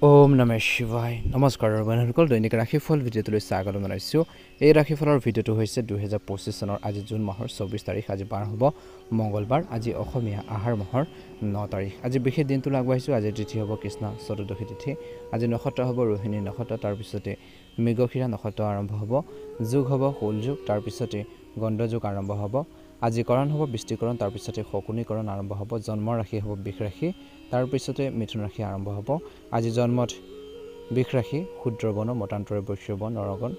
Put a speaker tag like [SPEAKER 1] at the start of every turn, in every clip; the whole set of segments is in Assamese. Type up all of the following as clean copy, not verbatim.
[SPEAKER 1] ওম নমঃ শিৱায় নমস্কাৰ বন্ধুসকল দৈনিক ৰাশিফল ভিডিঅ'টোলৈ স্বাগতম জনাইছোঁ এই ৰাশিফলৰ ভিডিঅ'টো হৈছে 2025 চনৰ আজি জুন মাহৰ 24 তাৰিখ আজি বাৰ হ'ব মঙ্গলবাৰ আজি অসমীয়া আহাৰ মাহৰ 9 তাৰিখ আজি বিশেষ দিনটো আগবাঢ়িছোঁ আজি তিথি হ'ব কৃষ্ণ চতুৰ্দশী তিথি আজি নক্ষত্ৰ হ'ব ৰোহিণী নক্ষত্ৰ তাৰ পিছতে মৃগশিৰা নক্ষত্ৰ আৰম্ভ হ'ব যোগ হ'ব হুল যোগ তাৰ পিছতে গণ্ড যোগ আৰম্ভ হ'ব আজি কৰণ হ'ব বৃষ্টিকৰণ তাৰ পিছতে শকুনিকৰণ আৰম্ভ হ'ব জন্ম ৰাশি হ'ব বৃষ ৰাশি তাৰ পিছতে মিথুন ৰাশি আৰম্ভ হ'ব আজি জন্মত বৃষ ৰাশি ক্ষুদ্ৰবৰ্ণ মতান্তৰে বৈশ্যবৰ্ণ নৰগণ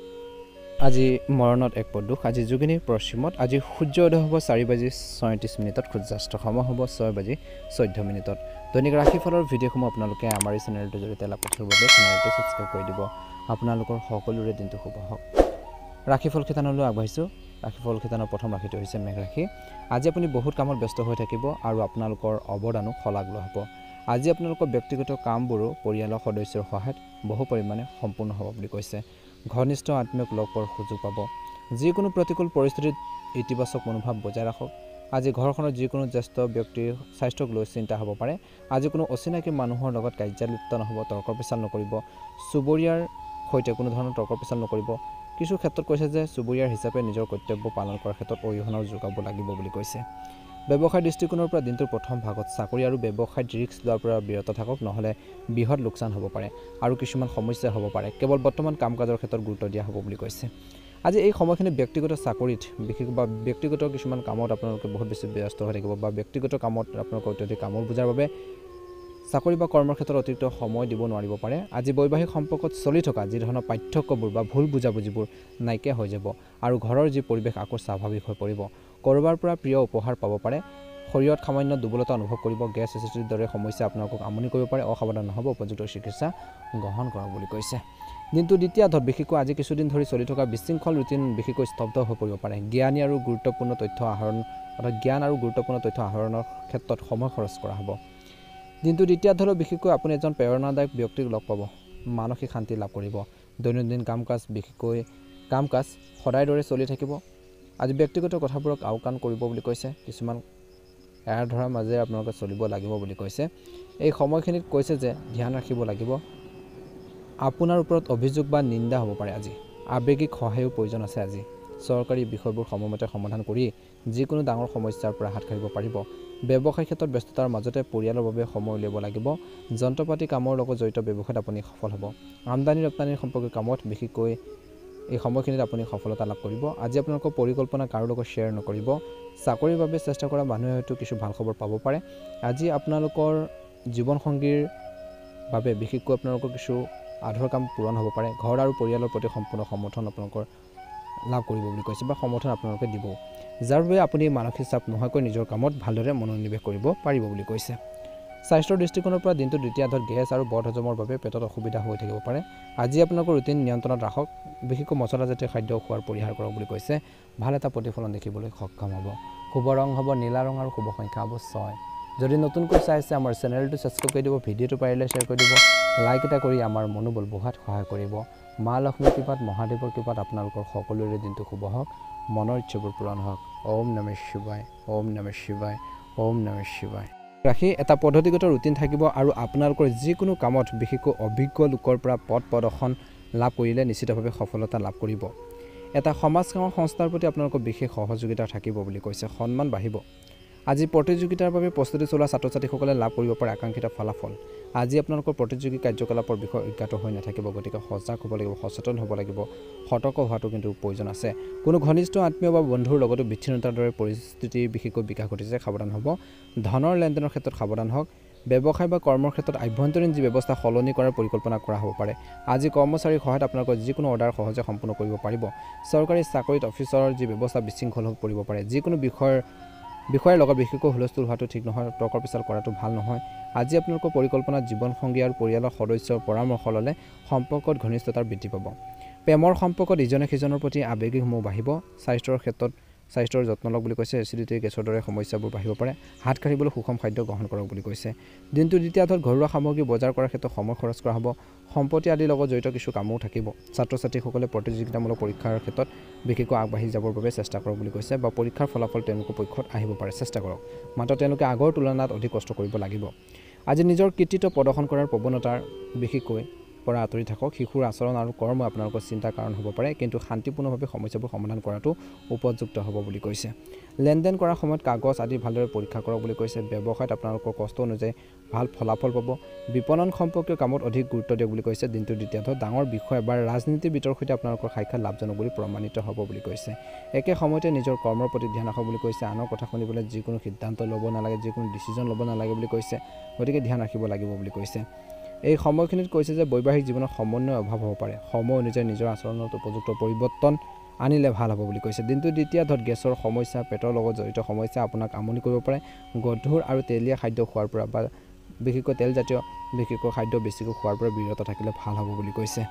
[SPEAKER 1] আজি মৰণত এক পদুষ আজি যোগিনী পশ্চিমত আজি সূৰ্য উদয় হ'ব 4:37 সূৰ্যাস্ত সময় হ'ব 6:14 দৈনিক ৰাশিফলৰ ভিডিঅ'সমূহ আপোনালোকে আমাৰ এই চেনেলটোৰ জৰিয়তে লাভ কৰাৰ বাবে চেনেলটো ছাবস্ক্ৰাইব কৰি দিব আপোনালোকৰ সকলোৰে দিনটো শুভ হওক ৰাশিফল খেতানলৈ আগবাঢ়িছোঁ ৰাশিফল খেতানৰ প্ৰথম ৰাশিটো হৈছে মেঘ ৰাশি আজি আপুনি বহুত কামত ব্যস্ত হৈ থাকিব আৰু আপোনালোকৰ অৱদানো শলাগ লোৱা হ'ব আজি আপোনালোকৰ ব্যক্তিগত কামবোৰো পৰিয়ালৰ সদস্যৰ সহায়ত বহু পৰিমাণে সম্পূৰ্ণ হ'ব বুলি কৈছে ঘনিষ্ঠ আত্মীয়ক লগ পোৱাৰ সুযোগ পাব যিকোনো প্ৰতিকূল পৰিস্থিতিত ইতিবাচক মনোভাৱ বজাই ৰাখক আজি ঘৰখনৰ যিকোনো জ্যেষ্ঠ ব্যক্তিৰ স্বাস্থ্যক লৈ চিন্তা হ'ব পাৰে আজি কোনো অচিনাকি মানুহৰ লগত কাৰ্যালিপ্ত নহ'ব তৰ্ক পেচাল নকৰিব চুবুৰীয়াৰ সৈতে কোনো ধৰণৰ তৰ্ক পেচাল নকৰিব কিছু ক্ষেত্ৰত কৈছে যে চুবুৰীয়াৰ হিচাপে নিজৰ কৰ্তব্য পালন কৰাৰ ক্ষেত্ৰত অৰিহণা যোগাব লাগিব বুলি কৈছে ব্যৱসায় দৃষ্টিকোণৰ পৰা দিনটোৰ প্ৰথম ভাগত চাকৰি আৰু ব্যৱসায়ত ৰিস্ক লোৱাৰ পৰা বিৰত থাকক নহ'লে বৃহৎ লোকচান হ'ব পাৰে আৰু কিছুমান সমস্যা হ'ব পাৰে কেৱল বৰ্তমান কাম কাজৰ ক্ষেত্ৰত গুৰুত্ব দিয়া হ'ব বুলি কৈছে আজি এই সময়খিনি ব্যক্তিগত চাকৰিত বিশেষ বা ব্যক্তিগত কিছুমান কামত আপোনালোকে বহুত বেছি ব্যস্ত হৈ থাকিব বা ব্যক্তিগত কামত আপোনালোকৰ অত্যাধিক কামৰ বুজাৰ বাবে চাকৰি বা কৰ্মৰ ক্ষেত্ৰত অতিৰিক্ত সময় দিব নোৱাৰিব পাৰে আজি বৈবাহিক সম্পৰ্কত চলি থকা যি ধৰণৰ পাৰ্থক্যবোৰ বা ভুল বুজাবুজিবোৰ নাইকিয়া হৈ যাব আৰু ঘৰৰ যি পৰিৱেশ আকৌ স্বাভাৱিক হৈ পৰিব কৰবাৰ পৰা প্ৰিয় উপহাৰ পাব পাৰে শৰীৰত সামান্য দুৰ্বলতা অনুভৱ কৰিব গেছ এচিডিটিৰ দৰে সমস্যা আপোনালোকক আমনি কৰিব পাৰে অসাৱধান নহ'ব উপযুক্ত চিকিৎসা গ্ৰহণ কৰক বুলি কৈছে দিনটো দ্বিতীয়াৰ্ধত বিশেষকৈ আজি কিছুদিন ধৰি চলি থকা বিশৃংখল ৰুটিন বিশেষকৈ স্তব্ধ হৈ পৰিব পাৰে জ্ঞান আৰু গুৰুত্বপূৰ্ণ তথ্য আহৰণৰ ক্ষেত্ৰত সময় খৰচ কৰা হ'ব দিনটো দ্বিতীয়াৰ্ধলৈ বিশেষকৈ আপুনি এজন প্ৰেৰণাদায়ক ব্যক্তিক লগ পাব মানসিক শান্তি লাভ কৰিব দৈনন্দিন কাম কাজ সদায় দৰে চলি থাকিব আজি ব্যক্তিগত কথাবোৰক আওকাণ কৰিব বুলি কৈছে কিছুমান এৰা ধৰাৰ মাজেৰে আপোনালোকে চলিব লাগিব বুলি কৈছে এই সময়খিনিত কৈছে যে ধ্যান ৰাখিব লাগিব আপোনাৰ ওপৰত অভিযোগ বা নিন্দা হ'ব পাৰে আজি আৱেগিক সহায়ৰ প্ৰয়োজন আছে আজি চৰকাৰী বিষয়বোৰ সময়মতে সমাধান কৰি যিকোনো ডাঙৰ সমস্যাৰ পৰা হাত সাৰিব পাৰিব ব্যৱসায় ক্ষেত্ৰত ব্যস্ততাৰ মাজতে পৰিয়ালৰ বাবে সময় উলিয়াব লাগিব যন্ত্ৰপাতি কামৰ লগত জড়িত ব্যৱসায়ত আপুনি সফল হ'ব আমদানি ৰপ্তানিৰ সম্পৰ্কীয় কামত বিশেষকৈ এই সময়খিনিত আপুনি সফলতা লাভ কৰিব আজি আপোনালোকৰ পৰিকল্পনা কাৰো লগত শ্বেয়াৰ নকৰিব চাকৰিৰ বাবে চেষ্টা কৰা মানুহে হয়তো কিছু ভাল খবৰ পাব পাৰে আজি আপোনালোকৰ জীৱনসংগীৰ বাবে বিশেষকৈ আপোনালোকৰ কিছু আধৰুৱা কাম পূৰণ হ'ব পাৰে ঘৰ আৰু পৰিয়ালৰ প্ৰতি সম্পূৰ্ণ সমৰ্থন আপোনালোকৰ লাভ কৰিব বুলি কৈছে বা সমৰ্থন আপোনালোকে দিব যাৰ বাবে আপুনি মানসিক চাপ নোহোৱাকৈ নিজৰ কামত ভালদৰে মনোনিৱেশ কৰিব পাৰিব বুলি কৈছে স্বাস্থ্যৰ দৃষ্টিকোণৰ পৰা দিনটো দ্বিতীয়াৰ্ধত গেছ আৰু বদহজমৰ বাবে পেটত অসুবিধা হৈ থাকিব পাৰে আজি আপোনালোকৰ ৰুটিন নিয়ন্ত্ৰণত ৰাখক বিশেষকৈ মছলাজাতীয় খাদ্য খোৱাৰ পৰিহাৰ কৰক বুলি কৈছে ভাল এটা প্ৰতিফলন দেখিবলৈ সক্ষম হ'ব শুভ ৰং হ'ব নীলা ৰং আৰু শুভ সংখ্যা হ'ব 6 যদি নতুনকৈ চাইছে আমাৰ চেনেলটো ছাবস্ক্ৰাইব কৰি দিব ভিডিঅ'টো পাৰিলে শ্বেয়াৰ কৰি দিব লাইক এটা কৰি আমাৰ মনোবল বঢ়াত সহায় কৰিব মা লক্ষ্মীৰ কৃপাত মহাদেৱৰ কৃপাত আপোনালোকৰ সকলোৰে দিনটো শুভ হওক মনৰ ইচ্ছাবোৰ পূৰণ হওক ওম নমঃ শিৱায় ওম নমঃ শিৱায় ওম নমঃ শিৱায় ৰাখি এটা পদ্ধতিগত ৰুটিন থাকিব আৰু আপোনালোকৰ যিকোনো কামত বিশেষকৈ অভিজ্ঞ লোকৰ পৰা পথ প্ৰদৰ্শন লাভ কৰিলে নিশ্চিতভাৱে সফলতা লাভ কৰিব এটা সমাজ সেৱা সংস্থাৰ প্ৰতি আপোনালোকৰ বিশেষ সহযোগিতা থাকিব বুলি কৈছে সন্মান বাঢ়িব আজি প্ৰতিযোগিতাৰ বাবে প্ৰস্তুতি চলোৱা ছাত্ৰ-ছাত্ৰীসকলে লাভ কৰিব পাৰে আকাংক্ষিত ফলাফল আজি আপোনালোকৰ প্ৰতিযোগী কাৰ্যকলাপৰ বিষয়ে অজ্ঞাত হৈ নাথাকিব গতিকে সজাগ হ'ব লাগিব সচেতন হ'ব লাগিব সতৰ্ক হোৱাটো কিন্তু প্ৰয়োজন আছে কোনো ঘনিষ্ঠ আত্মীয় বা বন্ধুৰ লগতো বিচ্ছিন্নতাৰ দৰে পৰিস্থিতি বিশেষকৈ বিকাশ ঘটিছে সাৱধান হ'ব ধনৰ লেনদেনৰ ক্ষেত্ৰত সাৱধান হওক ব্যৱসায় বা কৰ্মৰ ক্ষেত্ৰত আভ্যন্তৰীণ যি ব্যৱস্থা সলনি কৰাৰ পৰিকল্পনা কৰা হ'ব পাৰে আজি কৰ্মচাৰীৰ সহায়ত আপোনালোকৰ যিকোনো অৰ্ডাৰ সহজে সম্পূৰ্ণ কৰিব পাৰিব চৰকাৰী চাকৰিত অফিচৰ যি ব্যৱস্থা বিশৃংখল হৈ পৰিব পাৰে যিকোনো বিষয়ৰ লগত বিশেষকৈ হুলস্থুল হোৱাটো ঠিক নহয় তৰ্ক পেচাল কৰাটো ভাল নহয় আজি আপোনালোকৰ পৰিকল্পনাত জীৱনসংগী আৰু পৰিয়ালৰ সদস্যৰ পৰামৰ্শ ল'লে সম্পৰ্কত ঘনিষ্ঠতাৰ বৃদ্ধি পাব প্ৰেমৰ সম্পৰ্কত ইজনে সিজনৰ প্ৰতি আৱেগিক মোহ বাঢ়িব স্বাস্থ্যৰ যত্ন লওক বুলি কৈছে এচিডিটি গেছৰ দৰে সমস্যাবোৰ বাঢ়িব পাৰে হাত কাঢ়িবলৈ সুষম খাদ্য গ্ৰহণ কৰক বুলি কৈছে দিনটো দ্বিতীয়াৰ্ধত ঘৰুৱা সামগ্ৰী বজাৰ কৰাৰ ক্ষেত্ৰত সময় খৰচ কৰা হ'ব সম্পত্তি আদিৰ লগত জড়িত কিছু কামো থাকিব ছাত্ৰ-ছাত্ৰীসকলে প্ৰতিযোগিতামূলক পৰীক্ষাৰ ক্ষেত্ৰত বিশেষকৈ আগবাঢ়ি যাবৰ বাবে চেষ্টা কৰক বুলি কৈছে বা পৰীক্ষাৰ ফলাফল তেওঁলোকৰ পক্ষত আহিব পাৰে চেষ্টা কৰক মাত্ৰ তেওঁলোকে আগৰ তুলনাত অধিক কষ্ট কৰিব লাগিব আজি নিজৰ কৃতিত্ব প্ৰদৰ্শন কৰাৰ প্ৰৱণতাৰ বিশেষকৈ পৰা আঁতৰি থাকক। শিশুৰ আচৰণ আৰু কৰ্ম আপোনালোকৰ চিন্তাৰ কাৰণ হ'ব পাৰে, কিন্তু শান্তিপূৰ্ণভাৱে সমস্যাবোৰ সমাধান কৰাটো উপযুক্ত হ'ব বুলি কৈছে। লেনদেন কৰাৰ সময়ত কাগজ আদি ভালদৰে পৰীক্ষা কৰক বুলি কৈছে। ব্যৱসায়ত আপোনালোকৰ কষ্ট অনুযায়ী ভাল ফলাফল পাব। বিপণন সম্পৰ্কীয় কামত অধিক গুৰুত্ব দিয়ক বুলি কৈছে। দিনটোৰ দ্বিতীয়াৰ্ধত ডাঙৰ বিষয় বা ৰাজনীতিবিদৰ সৈতে আপোনালোকৰ সাক্ষাৎ লাভজনক বুলি প্ৰমাণিত হ'ব বুলি কৈছে। একে সময়তে নিজৰ কৰ্মৰ প্ৰতি ধ্যান ৰাখক বুলি কৈছে। আনৰ কথা শুনিবলৈ যিকোনো সিদ্ধান্ত ল'ব নালাগে, যিকোনো ডিচিজন ল'ব নালাগে বুলি কৈছে। গতিকে ধ্যান ৰাখিব লাগিব বুলি কৈছে। এই সময়খিনিত কৈছে যে বৈবাহিক জীৱনত সমন্বয়ৰ অভাৱ হ'ব পাৰে। সময় অনুযায়ী নিজৰ আচৰণত উপযুক্ত পৰিৱৰ্তন আনিলে ভাল হ'ব বুলি কৈছে। দিনটোৰ দ্বিতীয়াৰ্ধত গেছৰ সমস্যা, পেটৰ লগত জড়িত সমস্যা আপোনাক আমনি কৰিব পাৰে। গধুৰ আৰু তেলীয়া খাদ্য খোৱাৰ পৰা বা বিশেষকৈ তেলজাতীয় খাদ্য বেছিকৈ খোৱাৰ পৰা বিৰত থাকিলে ভাল হ'ব বুলি কৈছে।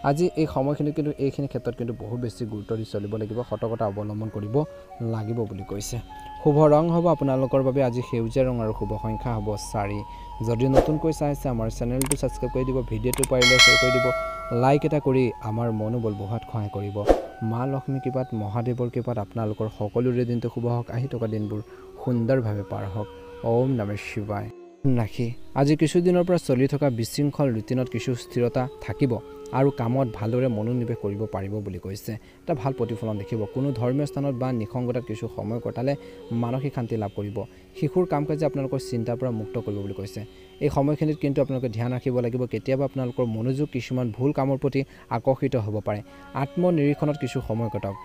[SPEAKER 1] আজি এই সময়খিনিত কিন্তু এইখিনি ক্ষেত্ৰত কিন্তু বহুত বেছি গুৰুত্ব দি চলিব লাগিব, সতৰ্কতা অৱলম্বন কৰিব লাগিব বুলি কৈছে। শুভ ৰং হ'ব আপোনালোকৰ বাবে আজি সেউজীয়া ৰং আৰু শুভ সংখ্যা হ'ব 4। যদি নতুনকৈ চাই আছে আমাৰ চেনেলটো ছাবস্ক্ৰাইব কৰি দিব, ভিডিঅ'টো পাৰিলে শ্বেয়াৰ কৰি দিব, লাইক এটা কৰি আমাৰ মনোবল বঢ়োৱাত সহায় কৰিব। মা লক্ষ্মী কৃপাত, মহাদেৱৰ কৃপাত আপোনালোকৰ সকলোৰে দিনটো শুভ হওক, আহি থকা দিনবোৰ সুন্দৰভাৱে পাৰ হওক। ওম নমঃ শিৱায়। ৰাখি আজি কিছুদিনৰ পৰা চলি থকা বিশৃংখল ৰুটিনত কিছু স্থিৰতা থাকিব আৰু কামত ভালদৰে মনোনিৱেশ কৰিব পাৰিব বুলি কৈছে। এটা ভাল প্ৰতিফলন দেখিব। কোনো ধৰ্মীয় স্থানত বা নিসংগতাত কিছু সময় কটালে মানসিক শান্তি লাভ কৰিব। শিশুৰ কাম কাজে আপোনালোকৰ চিন্তাৰ পৰা মুক্ত কৰিব বুলি কৈছে। এই সময়খিনিত কিন্তু আপোনালোকে ধ্যান ৰাখিব লাগিব। কেতিয়াবা আপোনালোকৰ মনোযোগ কিছুমান ভুল কামৰ প্ৰতি আকৰ্ষিত হ'ব পাৰে। আত্মনিৰীক্ষণত কিছু সময় কটাওক।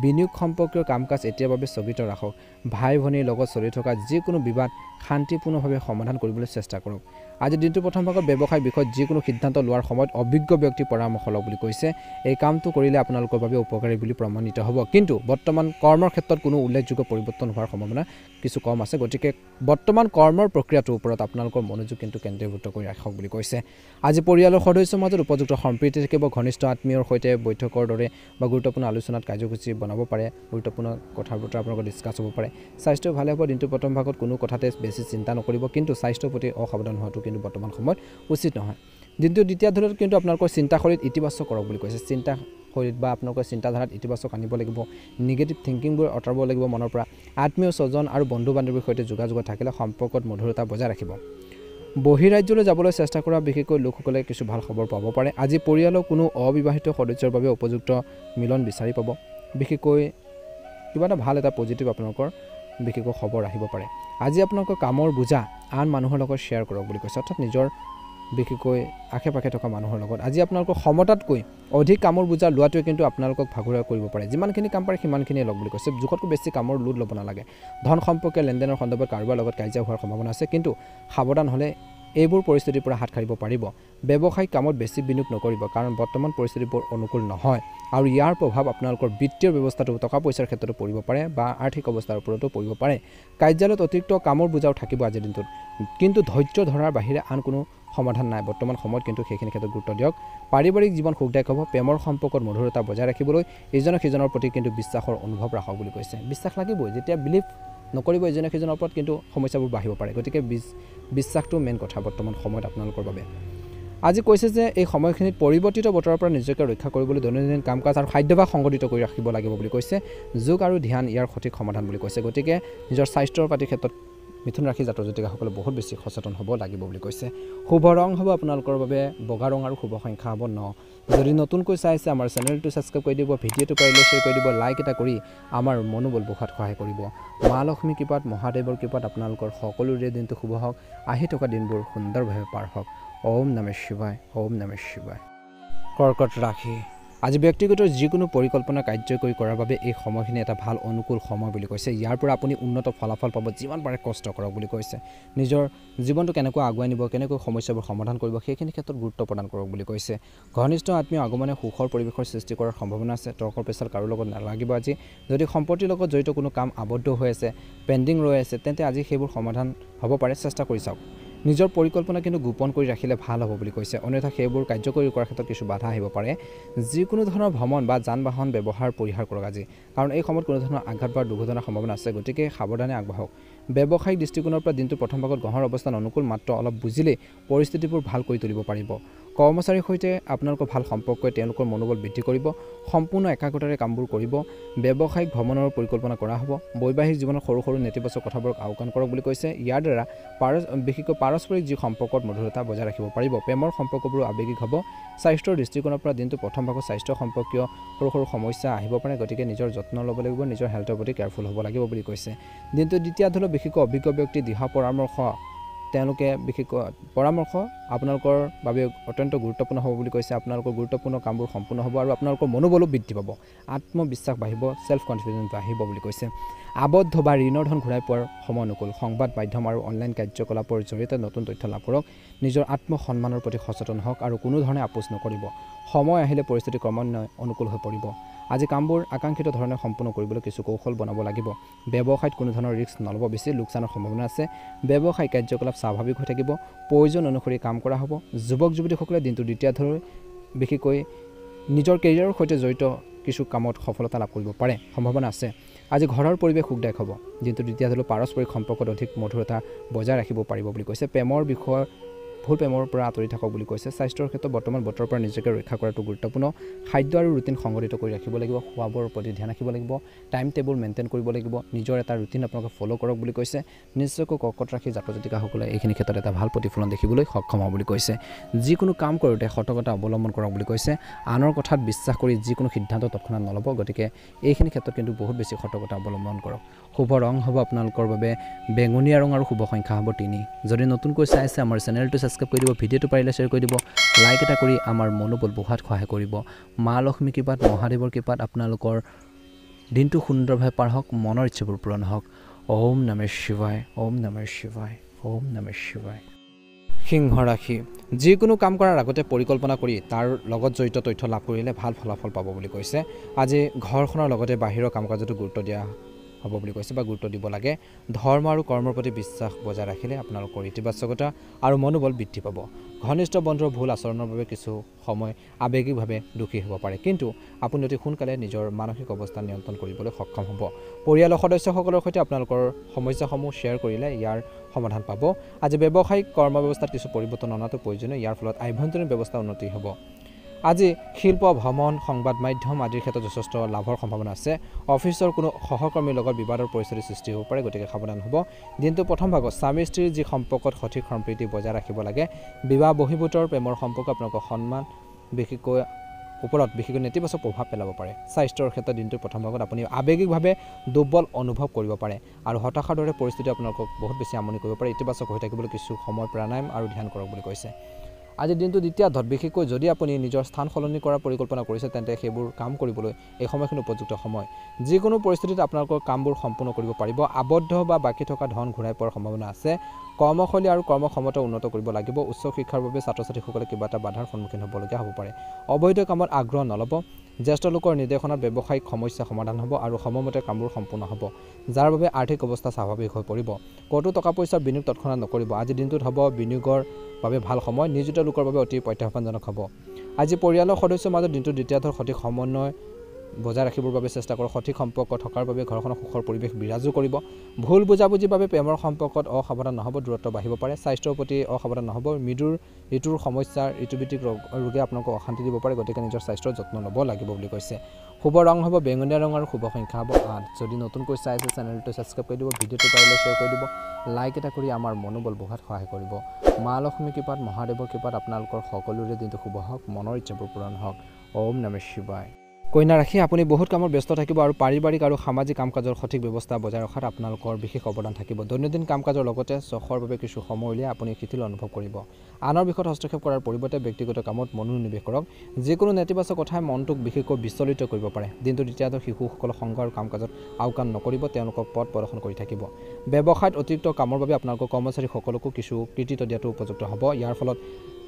[SPEAKER 1] বিনিয়োগ সম্পৰ্কীয় কাম কাজ এতিয়াৰ বাবে স্থগিত ৰাখক। ভাই ভনীৰ লগত চলি থকা যিকোনো বিবাদ শান্তিপূৰ্ণভাৱে সমাধান কৰিবলৈ চেষ্টা কৰক। আজি দিনটোৰ প্ৰথম ভাগত ব্যৱসায় বিষয়ত যিকোনো সিদ্ধান্ত লোৱাৰ সময়ত অভিজ্ঞ ব্যক্তিৰ পৰামৰ্শ লওক বুলি কৈছে। এই কামটো কৰিলে আপোনালোকৰ বাবে উপকাৰী বুলি প্ৰমাণিত হ'ব, কিন্তু বৰ্তমান কৰ্মৰ ক্ষেত্ৰত কোনো উল্লেখযোগ্য পৰিৱৰ্তন হোৱাৰ সম্ভাৱনা কিছু কম আছে। গতিকে বৰ্তমান কৰ্মৰ প্ৰক্ৰিয়াটোৰ ওপৰত আপোনালোকৰ মনোযোগ কিন্তু কেন্দ্ৰীভূত কৰি ৰাখক বুলি কৈছে। আজি পৰিয়ালৰ সদস্যৰ মাজত উপযুক্ত সম্প্ৰীতি থাকিব। ঘনিষ্ঠ আত্মীয়ৰ সৈতে বৈঠকৰ দৰে বা গুৰুত্বপূৰ্ণ আলোচনাত কাৰ্যসূচী বনাব পাৰে। গুৰুত্বপূৰ্ণ কথা বতৰা আপোনালোকৰ ডিছকাছ হ'ব পাৰে। স্বাস্থ্য ভালে হ'ব। দিনটোৰ প্ৰথম ভাগত কোনো কথাতে বেছি চিন্তা নকৰিব, কিন্তু স্বাস্থ্যৰ প্ৰতি অসাৱধান হোৱাটো কিন্তু বৰ্তমান সময়ত উচিত নহয়। দিনটোৰ দ্বিতীয়াৰ্ধত কিন্তু আপোনালোকৰ চিন্তাশৈলীত ইতিবাচক কৰক বুলি কৈছে। চিন্তাশৈলীত বা আপোনালোকৰ চিন্তাধাৰাত ইতিবাচক আনিব লাগিব। নিগেটিভ থিংকিংবোৰ আঁতৰাব লাগিব মনৰ পৰা। আত্মীয় স্বজন আৰু বন্ধু বান্ধৱীৰ সৈতে যোগাযোগত থাকিলে সম্পৰ্কত মধুৰতা বজাই ৰাখিব। বহিৰাজ্যলৈ যাবলৈ চেষ্টা কৰা বিশেষকৈ লোকসকলে কিছু ভাল খবৰ পাব পাৰে। আজি পৰিয়ালৰ কোনো অবিবাহিত সদস্যৰ বাবে উপযুক্ত মিলন বিচাৰি পাব। বিশেষকৈ কিবা এটা ভাল এটা পজিটিভ আপোনালোকৰ বিশেষকৈ খবৰ আহিব পাৰে। আজি আপোনালোকৰ কামৰ বোজা আন মানুহৰ লগত শ্বেয়াৰ কৰক বুলি কৈছে, অৰ্থাৎ নিজৰ বিশেষকৈ আশে পাশে থকা মানুহৰ লগত। আজি আপোনালোকৰ ক্ষমতাতকৈ অধিক কামৰ বোজা লোৱাটোৱে কিন্তু আপোনালোকক ভাগৰুৱা কৰিব পাৰে। যিমানখিনি কাম পাৰে সিমানখিনিয়ে লওক বুলি কৈছে। জোখতকৈ বেছি কামৰ লোড ল'ব নালাগে। ধন সম্পৰ্কীয় লেনদেনৰ সন্দৰ্ভত কাৰোবাৰ লগত কাজিয়া হোৱাৰ সম্ভাৱনা আছে, কিন্তু সাৱধান হ'লে এইবোৰ পৰিস্থিতিৰ পৰা হাত সাৰিব পাৰিব। ব্যৱসায়িক কামত বেছি বিনিয়োগ নকৰিব, কাৰণ বৰ্তমান পৰিস্থিতিবোৰ অনুকূল নহয় আৰু ইয়াৰ প্ৰভাৱ আপোনালোকৰ বিত্তীয় ব্যৱস্থাটো টকা পইচাৰ ক্ষেত্ৰতো পৰিব পাৰে বা আৰ্থিক অৱস্থাৰ ওপৰতো পৰিব পাৰে। কাৰ্যালয়ত অতিৰিক্ত কামৰ বোজাও থাকিব আজিৰ দিনটোত, কিন্তু ধৈৰ্য ধৰাৰ বাহিৰে আন কোনো সমাধান নাই বৰ্তমান সময়ত, কিন্তু সেইখিনি ক্ষেত্ৰত গুৰুত্ব দিয়ক। পাৰিবাৰিক জীৱন সুখদায়ক হ'ব। প্ৰেমৰ সম্পৰ্কত মধুৰতা বজাই ৰাখিবলৈ ইজনে সিজনৰ প্ৰতি কিন্তু বিশ্বাসৰ অনুভৱ ৰাখক বুলি কৈছে। বিশ্বাস লাগিবই। যেতিয়া বিলিভ নকৰিব ইজনে সিজনৰ ওপৰত, কিন্তু সমস্যাবোৰ বাঢ়িব পাৰে। গতিকে বিশ্বাসটো মেইন কথা বৰ্তমান সময়ত আপোনালোকৰ বাবে। আজি কৈছে যে এই সময়খিনিত পৰিৱৰ্তিত বতৰৰ পৰা নিজকে ৰক্ষা কৰিবলৈ দৈনন্দিন কাম কাজ আৰু খাদ্যাভ্যাস সংগঠিত কৰি ৰাখিব লাগিব বুলি কৈছে। যোগ আৰু ধ্যান ইয়াৰ সঠিক সমাধান বুলি কৈছে। গতিকে নিজৰ স্বাস্থ্যৰ পাতিৰ ক্ষেত্ৰত মিথুন ৰাশি জাতক জাতিকাসকলে বহুত বেছি সচেতন হ'ব লাগিব বুলি কৈছে। শুভ ৰং হ'ব আপোনালোকৰ বাবে বগা ৰং আৰু শুভ সংখ্যা হ'ব 9। যদি নতুনকৈ চাই আছে আমাৰ চেনেলটো ছাবস্ক্ৰাইব কৰি দিব, ভিডিঅ'টো পাৰিলে শ্বেয়াৰ কৰি দিব, লাইক এটা কৰি আমাৰ মনোবল বঢ়োৱাত সহায় কৰিব। মা লক্ষ্মী কৃপাত, মহাদেৱৰ কৃপাত আপোনালোকৰ সকলোৰে দিনটো শুভ হওক, আহি থকা দিনবোৰ সুন্দৰভাৱে পাৰ হওক। ওম নমঃ শিৱায়। ওম নমঃ শিৱায়। কৰ্কট ৰাশি আজি ব্যক্তিগত যিকোনো পৰিকল্পনা কাৰ্যকৰী কৰাৰ বাবে এই সময়খিনি এটা ভাল অনুকূল সময় বুলি কৈছে। ইয়াৰ পৰা আপুনি উন্নত ফলাফল পাব। যিমান পাৰে কষ্ট কৰক বুলি কৈছে। নিজৰ জীৱনটো কেনেকৈ আগুৱাই নিব, কেনেকৈ সমস্যাবোৰ সমাধান কৰিব, সেইখিনি ক্ষেত্ৰত গুৰুত্ব প্ৰদান কৰক বুলি কৈছে। ঘনিষ্ঠ আত্মীয় আগমনে সুখৰ পৰিৱেশৰ সৃষ্টি কৰাৰ সম্ভাৱনা আছে। তৰ্ক পেচাল কাৰো লগত নালাগিব আজি। যদি সম্পত্তিৰ লগত জড়িত কোনো কাম আবদ্ধ হৈ আছে, পেণ্ডিং ৰৈ আছে, তেন্তে আজি সেইবোৰ সমাধান হ'ব পাৰে। চেষ্টা কৰি চাওক। নিজৰ পৰিকল্পনা কিন্তু গোপন কৰি ৰাখিলে ভাল হ'ব বুলি কৈছে, অন্যথা সেইবোৰ কাৰ্যকৰী কৰাৰ ক্ষেত্ৰত কিছু বাধা আহিব পাৰে। যিকোনো ধৰণৰ ভ্ৰমণ বা যান বাহন ব্যৱহাৰ পৰিহাৰ কৰক আজি, কাৰণ এই সময়ত কোনো ধৰণৰ আঘাত বা দুৰ্ঘটনাৰ সম্ভাৱনা আছে। গতিকে সাৱধানে আগবাঢ়ক। ব্যৱসায়িক দৃষ্টিকোণৰ পৰা দিনটোৰ প্ৰথম ভাগত গ্ৰহৰ অৱস্থান অনুকূল, মাত্ৰ অলপ বুজিলেই পৰিস্থিতিবোৰ ভাল কৰি তুলিব পাৰিব। কৰ্মচাৰীৰ সৈতে আপোনালোকৰ ভাল সম্পৰ্কই তেওঁলোকৰ মনোবল বৃদ্ধি কৰিব। সম্পূৰ্ণ একাগ্ৰতাৰে কামবোৰ কৰিব। ব্যৱসায়িক ভ্ৰমণৰ পৰিকল্পনা কৰা হ'ব। বৈবাহিক জীৱনত সৰু সৰু নেতিবাচক কথাবোৰক আওকাণ কৰক বুলি কৈছে। ইয়াৰ দ্বাৰা বিশেষকৈ পাৰস্পৰিক যি সম্পৰ্কত মধুৰতা বজাই ৰাখিব পাৰিব প্ৰেমৰ সম্পৰ্কবোৰ আৱেগিক হ'ব স্বাস্থ্যৰ দৃষ্টিকোণৰ পৰা দিনটো প্ৰথম ভাগত স্বাস্থ্য সম্পৰ্কীয় সৰু সৰু সমস্যা আহিব পাৰে গতিকে নিজৰ যত্ন ল'ব লাগিব নিজৰ হেল্থৰ প্ৰতি কেয়াৰফুল হ'ব লাগিব বুলি কৈছে দিনটো দ্বিতীয়াৰ্ধলৈ বিশেষকৈ অভিজ্ঞ ব্যক্তি দিহা পৰামৰ্শ তেওঁলোকে বিশেষকৈ পৰামৰ্শ আপোনালোকৰ বাবে অত্যন্ত গুৰুত্বপূৰ্ণ হ'ব বুলি কৈছে আপোনালোকৰ গুৰুত্বপূৰ্ণ কামবোৰ সম্পূৰ্ণ হ'ব আৰু আপোনালোকৰ মনোবলো বৃদ্ধি পাব আত্মবিশ্বাস বাঢ়িব সেলফ কনফিডেন্স বাঢ়িব বুলি কৈছে আবদ্ধ বা ঋণৰ ধন ঘূৰাই পোৱাৰ সময় অনুকূল সংবাদ মাধ্যম আৰু অনলাইন কাৰ্যকলাপৰ জৰিয়তে নতুন তথ্য লাভ কৰক নিজৰ আত্মসন্মানৰ প্ৰতি সচেতন হওক আৰু কোনো ধৰণে আপোচ নকৰিব সময় আহিলে পৰিস্থিতি ক্ৰমান্বয়ে অনুকূল হৈ পৰিব আজি কামবোৰ আকাংক্ষিত ধৰণে সম্পূৰ্ণ কৰিবলৈ কিছু কৌশল বনাব লাগিব ব্যৱসায়ত কোনো ধৰণৰ ৰিস্ক নল'ব বেছি লোকচানৰ সম্ভাৱনা আছে ব্যৱসায়িক কাৰ্যকলাপ স্বাভাৱিক হৈ থাকিব প্ৰয়োজন অনুসৰি কাম কৰা হ'ব যুৱক যুৱতীসকলে দিনটো দ্বিতীয়াৰ্ধলৈ বিশেষকৈ নিজৰ কেৰিয়াৰৰ সৈতে জড়িত কিছু কামত সফলতা লাভ কৰিব পাৰে সম্ভাৱনা আছে আজি ঘৰৰ পৰিৱেশ সুখদায়ক হ'ব দিনটো দ্বিতীয়াৰ্ধলৈ পাৰস্পৰিক সম্পৰ্কত অধিক মধুৰতা বজাই ৰাখিব পাৰিব বুলি কৈছে প্ৰেমৰ বিষয়ৰ ভুল প্ৰেমৰ পৰা আঁতৰি থাকক বুলি কৈছে স্বাস্থ্যৰ ক্ষেত্ৰত বৰ্তমান বতৰৰ পৰা নিজকে ৰক্ষা কৰাটো গুৰুত্বপূৰ্ণ খাদ্য আৰু ৰুটিন সংগঠিত কৰি ৰাখিব লাগিব খোৱা বোৱাৰ প্ৰতি ধ্যান ৰাখিব লাগিব টাইম টেবুল মেইনটেইন কৰিব লাগিব নিজৰ এটা ৰুটিন আপোনালোকে ফ'ল' কৰক বুলি কৈছে নিশ্চয়কৈ কৰ্কট ৰাশি জাতক জাতিকাসকলে এইখিনি ক্ষেত্ৰত এটা ভাল প্ৰতিফলন দেখিবলৈ সক্ষম হ'ব বুলি কৈছে যিকোনো কাম কৰোঁতে সতৰ্কতা অৱলম্বন কৰক বুলি কৈছে আনৰ কথাত বিশ্বাস কৰি যিকোনো সিদ্ধান্ত তৎক্ষণাত নল'ব গতিকে এইখিনি ক্ষেত্ৰত কিন্তু বহুত বেছি সতৰ্কতা অৱলম্বন কৰক শুভ ৰং হ'ব আপোনালোকৰ বাবে বেঙুনীয়া ৰং আৰু শুভ সংখ্যা হ'ব 3 যদি নতুনকৈ চাইছে আমাৰ চেনেলটো সাবস্ক্ৰাইব কৰি দিব ভিডিঅ'টো পাৰিলে শ্বেয়াৰ কৰি দিব লাইক এটা কৰি আমাৰ মনোবল বঢ়োৱাত সহায় কৰিব মা লক্ষ্মী কৃপাত মহাদেৱৰ কৃপাত আপোনালোকৰ দিনটো সুন্দৰভাৱে পাৰ হওক মনৰ ইচ্ছাবোৰ পূৰণ হওক ওম নমঃ শিৱায় ওম নমঃ শিৱায় ওম নমঃ শিৱায় সিংহ ৰাশি যিকোনো কাম কৰাৰ আগতে পৰিকল্পনা কৰি তাৰ লগত জড়িত তথ্য লাভ কৰিলে ভাল ফলাফল পাব বুলি কৈছে আজি ঘৰখনৰ লগতে বাহিৰৰ কাম কাজতো গুৰুত্ব দিয়া হ'ব বুলি কৈছে বা গুৰুত্ব দিব লাগে ধৰ্ম আৰু কৰ্মৰ প্ৰতি বিশ্বাস বজাই ৰাখিলে আপোনালোকৰ ইতিবাচকতা আৰু মনোবল বৃদ্ধি পাব ঘনিষ্ঠ বন্ধুৰ ভুল আচৰণৰ বাবে কিছু সময় আৱেগিকভাৱে দুখী হ'ব পাৰে কিন্তু আপুনি অতি সোনকালে নিজৰ মানসিক অৱস্থা নিয়ন্ত্ৰণ কৰিবলৈ সক্ষম হ'ব পৰিয়ালৰ সদস্যসকলৰ সৈতে আপোনালোকৰ সমস্যাসমূহ শ্বেয়াৰ কৰিলে ইয়াৰ সমাধান পাব আজি ব্যৱসায়িক কৰ্ম ব্যৱস্থাত কিছু পৰিৱৰ্তন অনাটো প্ৰয়োজনীয় ইয়াৰ ফলত আভ্যন্তৰীণ ব্যৱস্থা উন্নতি হ'ব আজি শিল্প ভ্ৰমণ সংবাদ মাধ্যম আদিৰ ক্ষেত্ৰত যথেষ্ট লাভৰ সম্ভাৱনা আছে অফিচৰ কোনো সহকৰ্মীৰ লগত বিবাদৰ পৰিস্থিতিৰ সৃষ্টি হ'ব পাৰে গতিকে সাৱধান হ'ব দিনটো প্ৰথম ভাগত স্বামী স্ত্ৰীৰ যি সম্পৰ্কত সঠিক সম্প্ৰীতি বজাই ৰাখিব লাগে বিবাহ বহিৰ্ভূতৰ প্ৰেমৰ সম্পৰ্ক আপোনালোকৰ সন্মান বিশেষকৈ ওপৰত বিশেষকৈ নেতিবাচক প্ৰভাৱ পেলাব পাৰে স্বাস্থ্যৰ ক্ষেত্ৰত দিনটোৰ প্ৰথম ভাগত আপুনি আৱেগিকভাৱে দুৰ্বল অনুভৱ কৰিব পাৰে আৰু হতাশাৰ দৰে পৰিস্থিতি আপোনালোকক বহুত বেছি আমনি কৰিব পাৰে ইতিবাচক হৈ থাকিবলৈ কিছু সময় প্ৰাণায়াম আৰু ধ্যান কৰক বুলি কৈছে আজি দিনটো দ্বিতীয়াৰ্ধত বিশেষকৈ যদি আপুনি নিজৰ স্থান সলনি কৰাৰ পৰিকল্পনা কৰিছে তেন্তে সেইবোৰ কাম কৰিবলৈ এই সময়খিনি উপযুক্ত সময় যিকোনো পৰিস্থিতিত আপোনালোকৰ কামবোৰ সম্পূৰ্ণ কৰিব পাৰিব আবদ্ধ বা বাকী থকা ধন ঘূৰাই পোৱাৰ সম্ভাৱনা আছে কৰ্মশৈলী আৰু কৰ্মক্ষমতা উন্নত কৰিব লাগিব উচ্চ শিক্ষাৰ বাবে ছাত্ৰ ছাত্ৰীসকলে কিবা এটা বাধাৰ সন্মুখীন হ'বলগীয়া হ'ব পাৰে অবৈধ কামত আগ্ৰহ নল'ব জ্যেষ্ঠ লোকৰ নিৰ্দেশনাত ব্যৱসায়িক সমস্যা সমাধান হ'ব আৰু সময়মতে কামবোৰ সম্পূৰ্ণ হ'ব যাৰ বাবে আৰ্থিক অৱস্থা স্বাভাৱিক হৈ পৰিব ক'তো টকা পইচাৰ বিনিয়োগ তৎক্ষণাত নকৰিব আজি দিনটোত হ'ব বিনিয়োগৰ বাবে ভাল সময় নিয়োজিত লোকৰ বাবে অতি প্ৰত্যাহ্বানজনক হ'ব আজি পৰিয়ালৰ সদস্যৰ মাজত দিনটো দ্বিতীয়াৰ্ধৰ সঠিক সমন্বয় বজাই ৰাখিবৰ বাবে চেষ্টা কৰক সঠিক সম্পৰ্ক থকাৰ বাবে ঘৰখনৰ সুখৰ পৰিৱেশ বিৰাজো কৰিব ভুল বুজাবুজিৰ বাবে প্ৰেমৰ সম্পৰ্কত অসাৱধান নহ'ব দূৰত্ব বাঢ়িব পাৰে স্বাস্থ্যৰ প্ৰতি অসাৱধান নহ'ব মৃদুৰ ঋতুৰ সমস্যাৰ ঋতুভিত্তিক ৰোগে আপোনালোকক অশান্তি দিব পাৰে গতিকে নিজৰ স্বাস্থ্যৰ যত্ন ল'ব লাগিব বুলি কৈছে শুভ ৰং হ'ব বেঙুনীয়া ৰং আৰু শুভ সংখ্যা হ'ব 8 যদি নতুনকৈ চাইছে চেনেলটো ছাবস্ক্ৰাইব কৰি দিব ভিডিঅ'টো পাৰিলে শ্বেয়াৰ কৰি দিব লাইক এটা কৰি আমাৰ মনোবল বঢ়োৱাত সহায় কৰিব মা লক্ষ্মী কৃপাত মহাদেৱৰ কৃপাত আপোনালোকৰ সকলোৰে দিনটো শুভ হওক মনৰ ইচ্ছাবোৰ পূৰণ হওক ওম নমঃ শিৱায় কন্যা ৰাশি আপুনি বহুত কামত ব্যস্ত থাকিব আৰু পাৰিবাৰিক আৰু সামাজিক কাম কাজৰ সঠিক ব্যৱস্থা বজাই ৰখাত আপোনালোকৰ বিশেষ অৱদান থাকিব দৈনন্দিন কাম কাজৰ লগতে চখৰ বাবে কিছু সময় উলিয়াই আপুনি শিথিল অনুভৱ কৰিব আনৰ বিষয়ত হস্তক্ষেপ কৰাৰ পৰিৱৰ্তে ব্যক্তিগত কামত মনোনিৱেশ কৰক যিকোনো নেতিবাচক কথাই মনটোক বিশেষকৈ বিচলিত কৰিব পাৰে দিনটো দ্বিতীয়াৰ্ধত শিশুসকলৰ সংগ আৰু কাম কাজত আওকাণ নকৰিব তেওঁলোকক পথ প্ৰদৰ্শন কৰি থাকিব ব্যৱসায়ত অতিৰিক্ত কামৰ বাবে আপোনালোকৰ কৰ্মচাৰীসকলকো কিছু কৃতিত্ব দিয়াটো উপযুক্ত হ'ব ইয়াৰ ফলত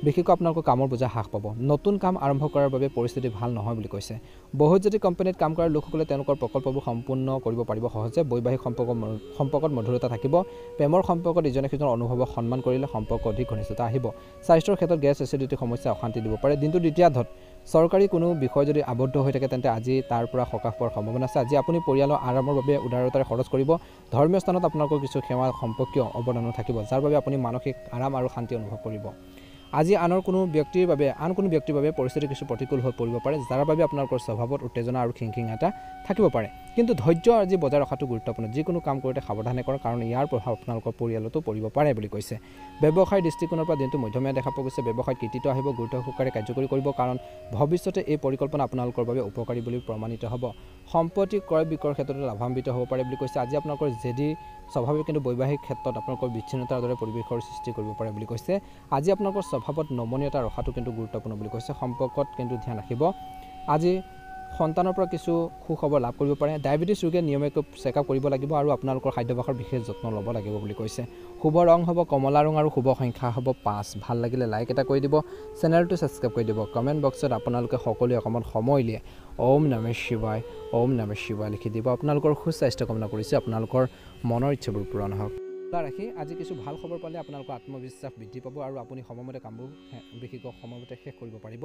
[SPEAKER 1] বিশেষকৈ আপোনালোকৰ কামৰ বোজা হ্ৰাস পাব নতুন কাম আৰম্ভ কৰাৰ বাবে পৰিস্থিতি ভাল নহয় বুলি কৈছে বহুজাতিক কোম্পানীত কাম কৰা লোকসকলে তেওঁলোকৰ প্ৰকল্পবোৰ সম্পূৰ্ণ কৰিব পাৰিব সহজে বৈবাহিক সম্পৰ্কত মধুৰতা থাকিব প্ৰেমৰ সম্পৰ্কত ইজনে সিজনৰ অনুভৱক সন্মান কৰিলে সম্পৰ্ক অধিক ঘনিষ্ঠতা আহিব স্বাস্থ্যৰ ক্ষেত্ৰত গেছ এচিডিটি সমস্যা অশান্তি দিব পাৰে দিনটো দ্বিতীয়াৰ্ধত চৰকাৰী কোনো বিষয় যদি আবদ্ধ হৈ থাকে তেন্তে আজি তাৰ পৰা সকাহ পোৱাৰ সম্ভাৱনা আছে আজি আপুনি পৰিয়ালৰ আৰামৰ বাবে উদাৰতাৰে খৰচ কৰিব ধৰ্মীয় স্থানত আপোনালোকৰ কিছু সেৱা সম্পৰ্কীয় অৱদানো থাকিব যাৰ বাবে আপুনি মানসিক আৰাম আৰু শান্তি অনুভৱ কৰিব আজি আন কোনো ব্যক্তিৰ বাবে পৰিস্থিতি কিছু প্ৰতিকূল হৈ পৰিব পাৰে, যাৰ বাবে আপোনালোকৰ স্বভাৱত উত্তেজনা আৰু খিংখিং এটা থাকিব পাৰে। কিন্তু ধৈৰ্য আজি বজাই ৰখাটো গুৰুত্বপূৰ্ণ। যিকোনো কাম কৰোঁতে সাৱধানে কৰক, কাৰণ ইয়াৰ প্ৰভাৱ আপোনালোকৰ পৰিয়ালতো পৰিব পাৰে বুলি কৈছে। ব্যৱসায়ৰ দৃষ্টিকোণৰ পৰা দিনটো মধ্যমীয়া দেখা পোৱা গৈছে। ব্যৱসায়ত কৃতিত্ব আহিব, গুৰুত্ব সহকাৰে কাৰ্যকৰী কৰিব, কাৰণ ভৱিষ্যতে এই পৰিকল্পনা আপোনালোকৰ বাবে উপকাৰী বুলি প্ৰমাণিত হ'ব। সম্পত্তি ক্ৰয় বিক্ৰয়ৰ ক্ষেত্ৰতো লাভান্বিত হ'ব পাৰে বুলি কৈছে। আজি আপোনালোকৰ জেদী স্বভাৱে কিন্তু বৈবাহিক ক্ষেত্ৰত আপোনালোকৰ বিচ্ছিন্নতাৰ দৰে পৰিৱেশৰ সৃষ্টি কৰিব পাৰে বুলি কৈছে। আজি আপোনালোকৰ স্বভাৱত নমনীয়তা ৰখাটো কিন্তু গুৰুত্বপূৰ্ণ বুলি কৈছে। সম্পৰ্কত কিন্তু ধ্যান ৰাখিব। আজি সন্তানৰ পৰা কিছু সুখবৰ লাভ কৰিব পাৰে। ডায়েবেটিছ ৰোগীয়ে নিয়মীয়াকৈ চেকআপ কৰিব লাগিব আৰু আপোনালোকৰ খাদ্যাভ্যাসৰ বিশেষ যত্ন ল'ব লাগিব বুলি কৈছে। শুভ ৰং হ'ব কমলা ৰং আৰু শুভ সংখ্যা হ'ব 5। ভাল লাগিলে লাইক এটা কৰি দিব, চেনেলটো ছাবস্ক্ৰাইব কৰি দিব। কমেণ্ট বক্সত আপোনালোকে সকলোৱে অকণমান সময় উলিয়াই ওম নমঃ শিৱায় লিখি দিব। আপোনালোকৰ সুস্বাস্থ্য কামনা কৰিছে, আপোনালোকৰ মনৰ ইচ্ছাবোৰ পূৰণ হওক। ৰাখি আজি কিছু ভাল খবৰ পালে আপোনালোকৰ আত্মবিশ্বাস বৃদ্ধি পাব আৰু আপুনি সময়মতে কামবোৰ বিশেষকৈ সময়মতে শেষ কৰিব পাৰিব।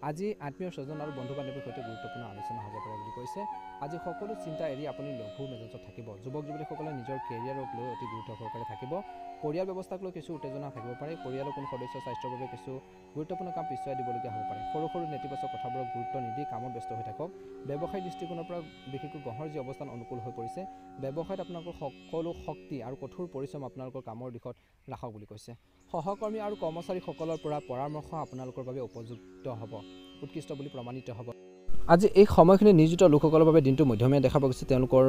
[SPEAKER 1] আজি আত্মীয় স্বজন আৰু বন্ধু বান্ধৱীৰ সৈতে গুৰুত্বপূৰ্ণ আলোচনা হ'ব পাৰে বুলি কৈছে। আজি সকলো চিন্তা এৰি আপুনি লঘু মেজাজত থাকিব। যুৱক যুৱতীসকলে নিজৰ কেৰিয়াৰক লৈ অতি গুৰুত্ব সহকাৰে থাকিব। পৰিয়াল ব্যৱস্থাক লৈ কিছু উত্তেজনা থাকিব পাৰে। পৰিয়ালৰ কোনো সদস্যৰ স্বাস্থ্যৰ বাবে কিছু গুৰুত্বপূৰ্ণ কাম পিছুৱাই দিবলগীয়া হ'ব পাৰে। সৰু সৰু নেতিবাচক কথাবোৰক গুৰুত্ব নিদি কামত ব্যস্ত হৈ থাকক। ব্যৱসায়িক দৃষ্টিকোণৰ পৰা বিশেষকৈ গ্ৰহৰ যি অৱস্থান অনুকূল হৈ পৰিছে। ব্যৱসায়ত আপোনালোকৰ সকলো শক্তি আৰু কঠোৰ পৰিশ্ৰম আপোনালোকৰ কামৰ দিশত ৰাখক বুলি কৈছে। সহকৰ্মী আৰু কৰ্মচাৰীসকলৰ পৰা পৰামৰ্শ আপোনালোকৰ বাবে উপযুক্ত হ'ব, উৎকৃষ্ট বুলি প্ৰমাণিত হ'ব। আজি এই সময়খিনি নিয়োজিত লোকসকলৰ বাবে দিনটো মধ্যমীয়া দেখা পোৱা গৈছে। তেওঁলোকৰ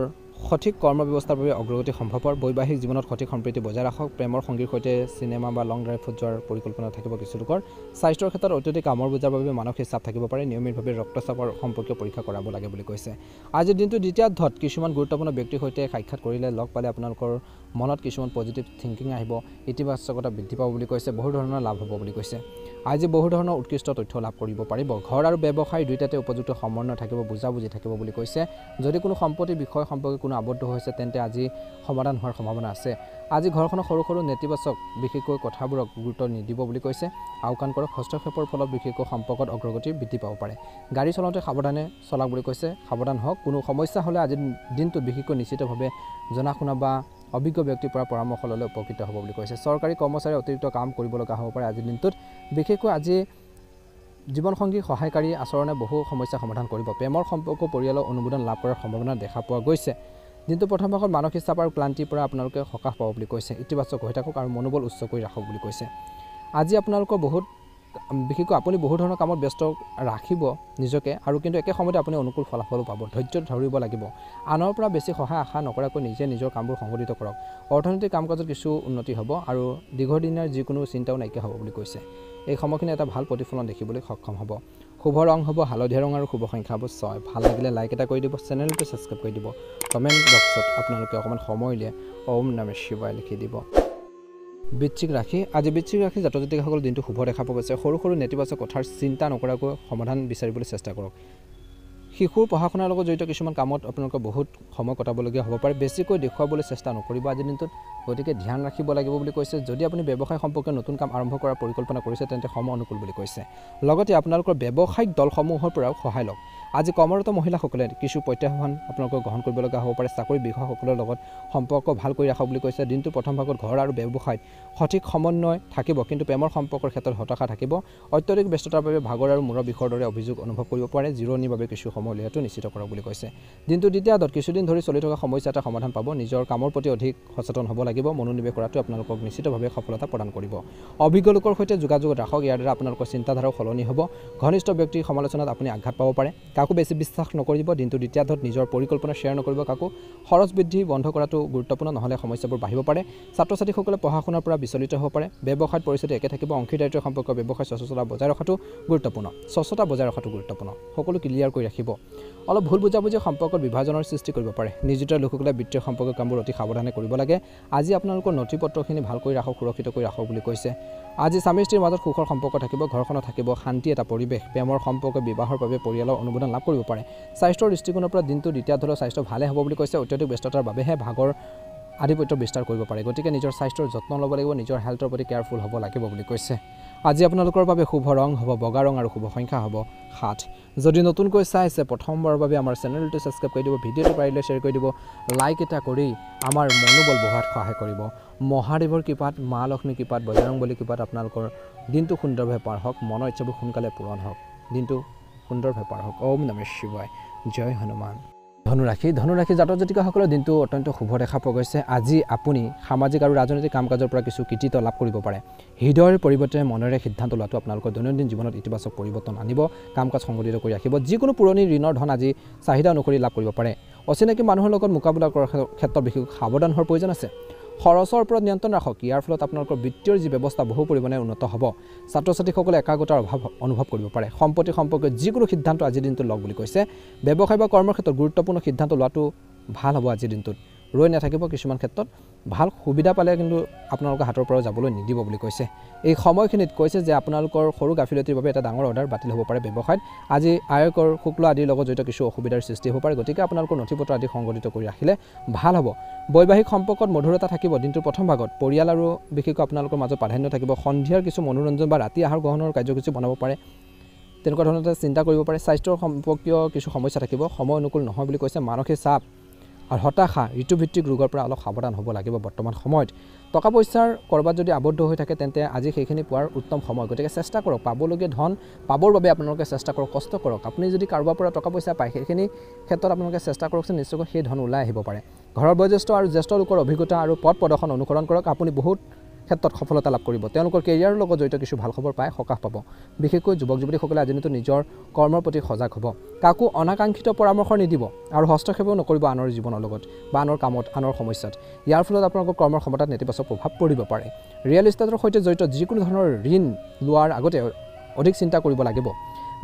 [SPEAKER 1] সঠিক কৰ্ম ব্যৱস্থাৰ বাবে অগ্ৰগতি সম্ভৱপৰ। বৈবাহিক জীৱনত সঠিক সম্প্ৰীতি বজাই ৰাখক। প্ৰেমৰ সংগীৰ সৈতে চিনেমা বা লং ড্ৰাইভত যোৱাৰ পৰিকল্পনা থাকিব কিছু লোকৰ। স্বাস্থ্যৰ ক্ষেত্ৰত অত্যধিক কামৰ বোজাৰ বাবে মানসিক চাপ থাকিব পাৰে। নিয়মিতভাৱে ৰক্তচাপৰ সম্পৰ্কীয় পৰীক্ষা কৰাব লাগে বুলি কৈছে। আজিৰ দিনটো দ্বিতীয়াৰ্ধত কিছুমান গুৰুত্বপূৰ্ণ ব্যক্তিৰ সৈতে সাক্ষাৎ কৰিলে, লগ পালে আপোনালোকৰ মনত কিছুমান পজিটিভ থিংকিং আহিব, ইতিবাচকতা বৃদ্ধি পাব বুলি কৈছে। বহু ধৰণৰ লাভ হ'ব বুলি কৈছে। আজি বহু ধৰণৰ উৎকৃষ্ট তথ্য লাভ কৰিব পাৰিব। ঘৰ আৰু ব্যৱসায় দুয়োটাতে উপযুক্ত সমন্বয় থাকিব, বুজাবুজি থাকিব বুলি কৈছে। যদি কোনো সম্পত্তিৰ বিষয় সম্পৰ্কে কোনো আবদ্ধ হৈছে, তেন্তে আজি সমাধান হোৱাৰ সম্ভাৱনা আছে। আজি ঘৰখনৰ সৰু সৰু নেতিবাচক বিশেষকৈ কথাবোৰক গুৰুত্ব নিদিব বুলি কৈছে। আওকাণ কৰক। হস্তক্ষেপৰ ফলত বিশেষকৈ সম্পৰ্কত অগ্ৰগতি বৃদ্ধি পাব পাৰে। গাড়ী চলাওঁতে সাৱধানে চলাওক বুলি কৈছে। সাৱধান হওক। কোনো সমস্যা হ'লে আজিৰ দিনটো বিশেষকৈ নিশ্চিতভাৱে জনা শুনা বা অভিজ্ঞ ব্যক্তিৰ পৰা পৰামৰ্শ ল'লে উপকৃত হ'ব বুলি কৈছে। চৰকাৰী কৰ্মচাৰীয়ে অতিৰিক্ত কাম কৰিব লগা হ'ব পাৰে আজিৰ দিনটোত। বিশেষকৈ আজি জীৱনসংগী সহায়কাৰী আচৰণে বহু সমস্যা সমাধান কৰিব। প্ৰেমৰ সম্পৰ্ক পৰিয়ালৰ অনুমোদন লাভ কৰাৰ সম্ভাৱনা দেখা পোৱা গৈছে। দিনটো প্ৰথম ভাগত মানসিক চাপ আৰু ক্লান্তিৰ পৰা আপোনালোকে সকাহ পাব বুলি কৈছে। ইতিবাচক হৈ থাকক আৰু মনোবল উচ্চ কৰি ৰাখক বুলি কৈছে। আজি আপোনালোকৰ বিশেষকৈ আপুনি বহু ধৰণৰ কামত ব্যস্ত ৰাখিব নিজকে, আৰু কিন্তু একে সময়তে আপুনি অনুকূল ফলাফলো পাব। ধৈৰ্য ধৰিব লাগিব। আনৰ পৰা বেছি সহায় আশা নকৰাকৈ নিজে নিজৰ কামবোৰ সংগঠিত কৰক। অৰ্থনৈতিক কাম কাজত কিছু উন্নতি হ'ব আৰু দীৰ্ঘদিনীয়া যিকোনো চিন্তাও নাইকিয়া হ'ব বুলি কৈছে। এই সময়খিনি এটা ভাল প্ৰতিফলন দেখিবলৈ সক্ষম হ'ব। শুভ ৰং হ'ব হালধীয়া ৰং আৰু শুভ সংখ্যা হ'ব 6। ভাল লাগিলে লাইক এটা কৰি দিব, চেনেলটো ছাবস্ক্ৰাইব কৰি দিব। কমেণ্ট বক্সত আপোনালোকে অকণমান সময় উলিয়াই ওম নমঃ শিৱায় লিখি দিব। বৃশ্চিক ৰাশি। আজি বৃশ্চিক ৰাশি জাতক জাতিকাসকল দিনটো শুভ দেখা পোৱা গৈছে। সৰু সৰু নেতিবাচক কথাৰ চিন্তা নকৰাকৈ সমাধান বিচাৰিবলৈ চেষ্টা কৰক। শিশুৰ পঢ়া শুনাৰ লগত জড়িত কিছুমান কামত আপোনালোকে বহুত সময় কটাবলগীয়া হ'ব পাৰে। বেছিকৈ দেখুৱাবলৈ চেষ্টা নকৰিব আজিৰ দিনটোত, গতিকে ধ্যান ৰাখিব লাগিব বুলি কৈছে। যদি আপুনি ব্যৱসায় সম্পৰ্কে নতুন কাম আৰম্ভ কৰাৰ পৰিকল্পনা কৰিছে, তেন্তে সময় অনুকূল বুলি কৈছে। লগতে আপোনালোকৰ ব্যৱসায়িক দলসমূহৰ পৰাও সহায় লওক। আজি কৰ্মৰত মহিলাসকলে কিছু প্ৰত্যাহ্বান আপোনালোকে গ্ৰহণ কৰিব লগা হ'ব পাৰে। চাকৰি বিষয়াসকলৰ লগত সম্পৰ্ক ভাল কৰি ৰাখক বুলি কৈছে। দিনটো প্ৰথম ভাগত ঘৰ আৰু ব্যৱসায়ত সঠিক সমন্বয় থাকিব, কিন্তু প্ৰেমৰ সম্পৰ্কৰ ক্ষেত্ৰত হতাশা থাকিব। অত্যধিক ব্যস্ততাৰ বাবে ভাগৰ আৰু মূৰৰ বিষৰ দৰে অভিযোগ অনুভৱ কৰিব পাৰে। জিৰণিৰ বাবে কিছু সময় উলিয়াটো নিশ্চিত কৰক বুলি কৈছে। দিনটো দ্বিতীয়াৰ্ধত কিছুদিন ধৰি চলি থকা সমস্যা এটা সমাধান পাব। নিজৰ কামৰ প্ৰতি অধিক সচেতন হ'ব লাগিব। মনোনিৱেশ কৰাটো আপোনালোকক নিশ্চিতভাৱে সফলতা প্ৰদান কৰিব। অভিজ্ঞ লোকৰ সৈতে যোগাযোগত ৰাখক। ইয়াৰ দ্বাৰা আপোনালোকৰ চিন্তাধাৰাও সলনি হ'ব। ঘনিষ্ঠ ব্যক্তিৰ সমালোচনাত আপুনি আঘাত পাব পাৰে। কাকো বেছি বিশ্বাস নকৰিব। দিনটো দ্বিতীয়াৰ্ধত নিজৰ পৰিকল্পনা শ্বেয়াৰ নকৰিব কাকো। খৰচ বৃদ্ধি বন্ধ কৰাটো গুৰুত্বপূৰ্ণ, নহ'লে সমস্যাবোৰ বাঢ়িব পাৰে। ছাত্ৰ ছাত্ৰীসকলে পঢ়া শুনাৰ পৰা বিচলিত হ'ব পাৰে। ব্যৱসায়ত পৰিস্থিতি একে থাকিব। অংশীদাৰিত্ব সম্পৰ্কীয় ব্যৱসায় স্বচ্ছতা বজাই ৰখাটো গুৰুত্বপূৰ্ণ। সকলো ক্লিয়াৰ কৰি ৰাখিব। অলপ ভুল বুজাবুজি সম্পৰ্কত বিভাজনৰ সৃষ্টি কৰিব পাৰে। নিয়োজিত লোকসকলে বিত্তীয় সম্পৰ্কীয় কামবোৰ অতি সাৱধানে কৰিব লাগে। আজি আপোনালোকৰ নথি পত্ৰখিনি ভালকৈ ৰাখক, সুৰক্ষিত কৰি ৰাখক বুলি কৈছে। আজি স্বামী স্ত্ৰীৰ মাজত সুখৰ সম্পৰ্ক থাকিব। ঘৰখনত থাকিব শান্তি এটা পৰিৱেশ। প্ৰেমৰ সম্পৰ্ক বিবাহৰ বাবে পৰিয়ালৰ অনুমোদন লাভ কৰিব পাৰে। স্বাস্থ্যৰ দৃষ্টিকোণৰ পৰা দিনটো দ্বিতীয়াৰ্ধলৈ স্বাস্থ্য ভালে হ'ব বুলি কৈছে। অত্যধিক ব্যস্ততাৰ বাবেহে ভাগৰ আধিপত্য বিস্তাৰ কৰিব পাৰে গতিকে নিজৰ স্বাস্থ্যৰ যত্ন ল'ব লাগিব নিজৰ হেল্থৰ প্ৰতি কেয়াৰফুল হ'ব লাগিব বুলি কৈছে আজি আপোনালোকৰ বাবে শুভ ৰং হ'ব বগা ৰং আৰু শুভ সংখ্যা হ'ব 7 যদি নতুনকৈ চাইছে প্ৰথমবাৰৰ বাবে আমাৰ চেনেলটো সাবস্ক্ৰাইব কৰি দিব ভিডিঅ'টো পাৰিলে শ্বেয়াৰ কৰি দিব লাইক এটা কৰি আমাৰ মনোবল বঢ়াত সহায় কৰিব মহাদেৱৰ কৃপাত মা লক্ষ্মীৰ কৃপাত বজৰংবলীৰ কৃপাত আপোনালোকৰ দিনটো সুন্দৰভাৱে পাৰ হওক মনৰ ইচ্ছাবোৰ সোনকালে পূৰণ হওক দিনটো সুন্দৰভাৱে পাৰ হওক ওম নমঃ শিৱায় জয় হনুমান ধনুৰাশি জাতক জাতিকাসকলৰ দিনটো অত্যন্ত শুভ দেখা পোৱা গৈছে আজি আপুনি সামাজিক আৰু ৰাজনৈতিক কাম-কাজৰ পৰা কিছু কৃতিত্ব লাভ কৰিব পাৰে হৃদয়ৰ পৰিৱৰ্তে মনেৰে সিদ্ধান্ত লোৱাটো আপোনালোকৰ দৈনন্দিন জীৱনত ইতিবাচক পৰিৱৰ্তন আনিব কাম-কাজ সংগঠিত কৰি ৰাখিব যিকোনো পুৰণি ঋণৰ ধন আজি চাহিদা অনুসৰি লাভ কৰিব পাৰে অচিনাকি মানুহৰ লগত মোকাবিলা কৰাৰ ক্ষেত্ৰত বিশেষ সাৱধান হোৱাৰ প্ৰয়োজন আছে খৰচৰ ওপৰত নিয়ন্ত্ৰণ ৰাখক ইয়াৰ ফলত আপোনালোকৰ বিত্তীয় যি ব্যৱস্থা বহু পৰিমাণে উন্নত হ'ব ছাত্ৰ-ছাত্ৰীসকলে একাগ্ৰতাৰ অভাৱ অনুভৱ কৰিব পাৰে সম্পত্তি সম্পৰ্কে যিকোনো সিদ্ধান্ত আজিৰ দিনটো লওক বুলি কৈছে ব্যৱসায় বা কৰ্মৰ ক্ষেত্ৰত গুৰুত্বপূৰ্ণ সিদ্ধান্ত লোৱাটো ভাল হ'ব আজিৰ দিনটোত ৰৈ নাথাকিব কিছুমান ক্ষেত্ৰত ভাল সুবিধা পালে কিন্তু আপোনালোকৰ হাতৰ পৰা যাবলৈ নিদিব বুলি কৈছে এই সময়খিনিত কৈছে যে আপোনালোকৰ সৰু গাফিলতিৰ বাবে এটা ডাঙৰ অৰ্ডাৰ বাতিল হ'ব পাৰে ব্যৱসায়ত আজি আয়কৰ শুক্ল আদিৰ লগত জড়িত কিছু অসুবিধাৰ সৃষ্টি হ'ব পাৰে গতিকে আপোনালোকৰ নথিপত্ৰ আদি সংগঠিত কৰি ৰাখিলে ভাল হ'ব বৈবাহিক সম্পৰ্কত মধুৰতা থাকিব দিনটোৰ প্ৰথম ভাগত পৰিয়াল আৰু বিশেষকৈ আপোনালোকৰ মাজত প্ৰাধান্য থাকিব সন্ধিয়াৰ কিছু মনোৰঞ্জন বা ৰাতি আহাৰ গ্ৰহণৰ কাৰ্যসূচী বনাব পাৰে তেনেকুৱা ধৰণে চিন্তা কৰিব পাৰে স্বাস্থ্যৰ সম্পৰ্কীয় কিছু সমস্যা থাকিব সময় অনুকূল নহয় বুলি কৈছে মানসিক চাপ আৰু হতাশা ঋতুভিত্তিক ৰোগৰ পৰা অলপ সাৱধান হ'ব লাগিব বৰ্তমান সময়ত টকা পইচাৰ কৰবাত যদি আবদ্ধ হৈ থাকে তেন্তে আজি সেইখিনি পোৱাৰ উত্তম সময় গতিকে চেষ্টা কৰক পাবলগীয়া ধন পাবৰ বাবে আপোনালোকে চেষ্টা কৰক কষ্ট কৰক আপুনি যদি কাৰোবাৰ পৰা টকা পইচা পায় সেইখিনি ক্ষেত্ৰত আপোনালোকে চেষ্টা কৰকচোন নিশ্চয়কৈ সেই ধন ওলাই আহিব পাৰে ঘৰৰ বয়োজ্যেষ্ঠ আৰু জ্যেষ্ঠ লোকৰ অভিজ্ঞতা আৰু পথ প্ৰদৰ্শন অনুসৰণ কৰক আপুনি বহুত ক্ষেত্ৰত সফলতা লাভ কৰিব তেওঁলোকৰ কেৰিয়াৰৰ লগত জড়িত কিছু ভাল খবৰ পায় সকাহ পাব বিশেষকৈ যুৱক যুৱতীসকলে আজি দিনটো নিজৰ কৰ্মৰ প্ৰতি সজাগ হ'ব কাকো অনাকাংক্ষিত পৰামৰ্শ নিদিব আৰু হস্তক্ষেপও নকৰিব আনৰ জীৱনৰ লগত বা আনৰ কামত আনৰ সমস্যাত ইয়াৰ ফলত আপোনালোকৰ কৰ্মৰ ক্ষমতাত নেতিবাচক প্ৰভাৱ পৰিব পাৰে ৰিয়েল ইষ্টেটৰ সৈতে জড়িত যিকোনো ধৰণৰ ঋণ লোৱাৰ আগতে অধিক চিন্তা কৰিব লাগিব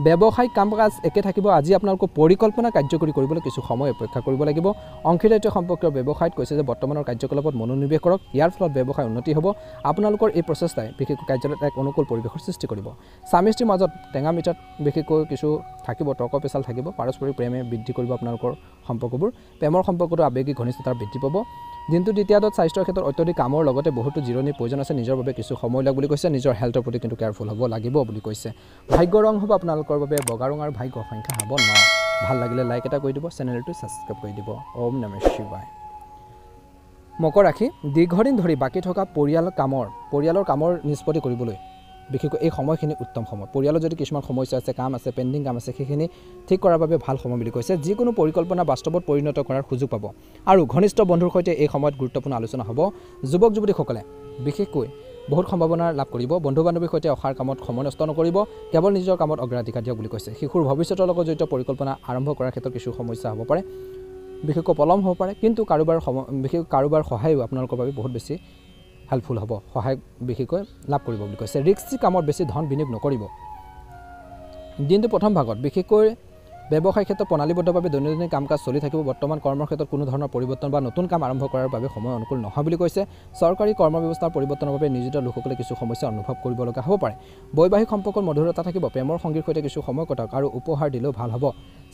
[SPEAKER 1] ব্যৱসায়িক কাম-কাজ একে থাকিব আজি আপোনালোকৰ পৰিকল্পনা কাৰ্যকৰী কৰিবলৈ কিছু সময় অপেক্ষা কৰিব লাগিব অংশীদাৰিত্ব সম্পৰ্কীয় ব্যৱসায়ত কৈছে যে বৰ্তমানৰ কাৰ্যকলাপত মনোনিৱেশ কৰক ইয়াৰ ফলত ব্যৱসায় উন্নতি হ'ব আপোনালোকৰ এই প্ৰচেষ্টাই বিশেষকৈ কাৰ্যালয়ত এক অনুকূল পৰিৱেশৰ সৃষ্টি কৰিব স্বামী স্ত্ৰীৰ মাজত টেঙা মিঠাত বিশেষকৈ কিছু থাকিব তৰ্ক পেচাল থাকিব পাৰস্পৰিক প্ৰেমে বৃদ্ধি কৰিব আপোনালোকৰ সম্পৰ্কবোৰ প্ৰেমৰ সম্পৰ্কটো আৱেগিক ঘনিষ্ঠতাৰ বৃদ্ধি পাব দিনটো দ্বিতীয়ত স্বাস্থ্যৰ ক্ষেত্ৰত অত্যধিক কামৰ লগতে বহুতো জিৰণিৰ প্ৰয়োজন আছে নিজৰ বাবে কিছু সময় লাগ বুলি কৈছে নিজৰ হেল্থৰ প্ৰতি কিন্তু কেয়াৰফুল হ'ব লাগিব বুলি কৈছে ভাগ্য ৰং হ'ব আপোনালোকৰ বাবে বগা ৰং আৰু ভাগ্য সংখ্যা হ'ব 9 ভাল লাগিলে লাইক এটা কৰি দিব চেনেলটো সাবস্ক্ৰাইব কৰি দিব ওম নমঃ শিৱায় মকৰ ৰাখি দীৰ্ঘদিন ধৰি বাকি থকা পৰিয়ালৰ কামৰ নিষ্পত্তি কৰিবলৈ বিশেষকৈ এই সময়খিনি উত্তম সময় পৰিয়ালৰ যদি কিছুমান সমস্যা আছে কাম আছে পেণ্ডিং কাম আছে সেইখিনি ঠিক কৰাৰ বাবে ভাল সময় বুলি কৈছে যিকোনো পৰিকল্পনা বাস্তৱত পৰিণত কৰাৰ সুযোগ পাব আৰু ঘনিষ্ঠ বন্ধুৰ সৈতে এই সময়ত গুৰুত্বপূৰ্ণ আলোচনা হ'ব যুৱক যুৱতীসকলে বিশেষকৈ বহুত সম্ভাৱনা লাভ কৰিব বন্ধু বান্ধৱীৰ সৈতে অহাৰ কামত সময় নষ্ট নকৰিব কেৱল নিজৰ কামত অগ্ৰাধিকাৰ দিয়ক বুলি কৈছে শিশুৰ ভৱিষ্যতৰ লগত জড়িত পৰিকল্পনা আৰম্ভ কৰাৰ ক্ষেত্ৰত কিছু সমস্যা হ'ব পাৰে বিশেষকৈ পলম হ'ব পাৰে কিন্তু কাৰোবাৰ সহায়ো আপোনালোকৰ বাবে বহুত বেছি হেল্পফুল হ'ব সহায় বিশেষকৈ লাভ কৰিব বুলি কৈছে ৰিস্কি কামত বেছি ধন বিনিয়োগ নকৰিব দিনটো প্ৰথম ভাগত বিশেষকৈ ব্যৱসায় ক্ষেত্ৰত প্ৰণালীবদ্ধভাৱে দৈনন্দিন কাম-কাজ চলি থাকিব বৰ্তমান কৰ্মৰ ক্ষেত্ৰত কোনো ধৰণৰ পৰিৱৰ্তন বা নতুন কাম আৰম্ভ কৰাৰ বাবে সময় অনুকূল নহয় বুলি কৈছে চৰকাৰী কৰ্ম ব্যৱস্থাৰ পৰিৱৰ্তনৰ বাবে নিয়োজিত লোকসকলে কিছু সমস্যা অনুভৱ কৰিব লগা হ'ব পাৰে বৈবাহিক সম্পৰ্কত মধুৰতা থাকিব প্ৰেমৰ সংগীৰ সৈতে কিছু সময় কটাওক আৰু উপহাৰ দিলেও ভাল হ'ব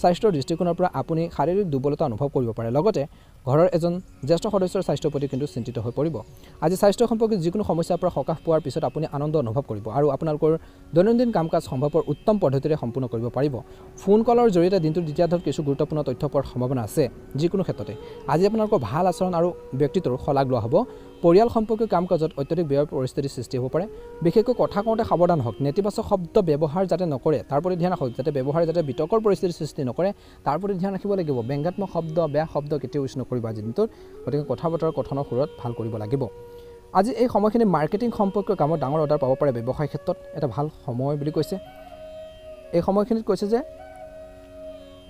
[SPEAKER 1] স্বাস্থ্যৰ দৃষ্টিকোণৰ পৰা আপুনি শাৰীৰিক দুৰ্বলতা অনুভৱ কৰিব পাৰে লগতে ঘৰৰ এজন জ্যেষ্ঠ সদস্যৰ স্বাস্থ্যৰ প্ৰতি কিন্তু চিন্তিত হৈ পৰিব আজি স্বাস্থ্য সম্পৰ্কিত যিকোনো সমস্যাৰ পৰা সকাহ পোৱাৰ পিছত আপুনি আনন্দ অনুভৱ কৰিব আৰু আপোনালোকৰ দৈনন্দিন কাম-কাজ সম্ভৱপৰ উত্তম পদ্ধতিৰে সম্পূৰ্ণ কৰিব পাৰিব ফোন কলৰ জৰিয়তে দিনটোৰ দ্বিতীয়াৰ্ধত কিছু গুৰুত্বপূৰ্ণ তথ্য পোৱাৰ সম্ভাৱনা আছে যিকোনো ক্ষেত্ৰতে আজি আপোনালোকৰ ভাল আচৰণ আৰু ব্যক্তিত্বৰ শলাগ লোৱা হ'ব পৰিয়াল সম্পৰ্কীয় কাম-কাজত অত্যধিক ব্যয়ৰ পৰিস্থিতিৰ সৃষ্টি হ'ব পাৰে বিশেষকৈ কথা কওঁতে সাৱধান হওক নেতিবাচক শব্দ ব্যৱহাৰ যাতে নকৰে তাৰ প্ৰতি ধ্যান ৰাখক যাতে ব্যৱহাৰে যাতে বিতৰ্কৰ পৰিস্থিতিৰ সৃষ্টি নকৰে তাৰ প্ৰতি ধ্যান ৰাখিব লাগিব ব্যংগাত্মক শব্দ বেয়া শব্দ কেতিয়াও ইউজ নকৰিব আজি দিনটোত গতিকে কথা বতৰাৰ কথনৰ সুৰত ভাল কৰিব লাগিব আজি এই সময়খিনি মাৰ্কেটিং সম্পৰ্কীয় কামত ডাঙৰ অৰ্ডাৰ পাব পাৰে ব্যৱসায় ক্ষেত্ৰত এটা ভাল সময় বুলি কৈছে এই সময়খিনিত কৈছে যে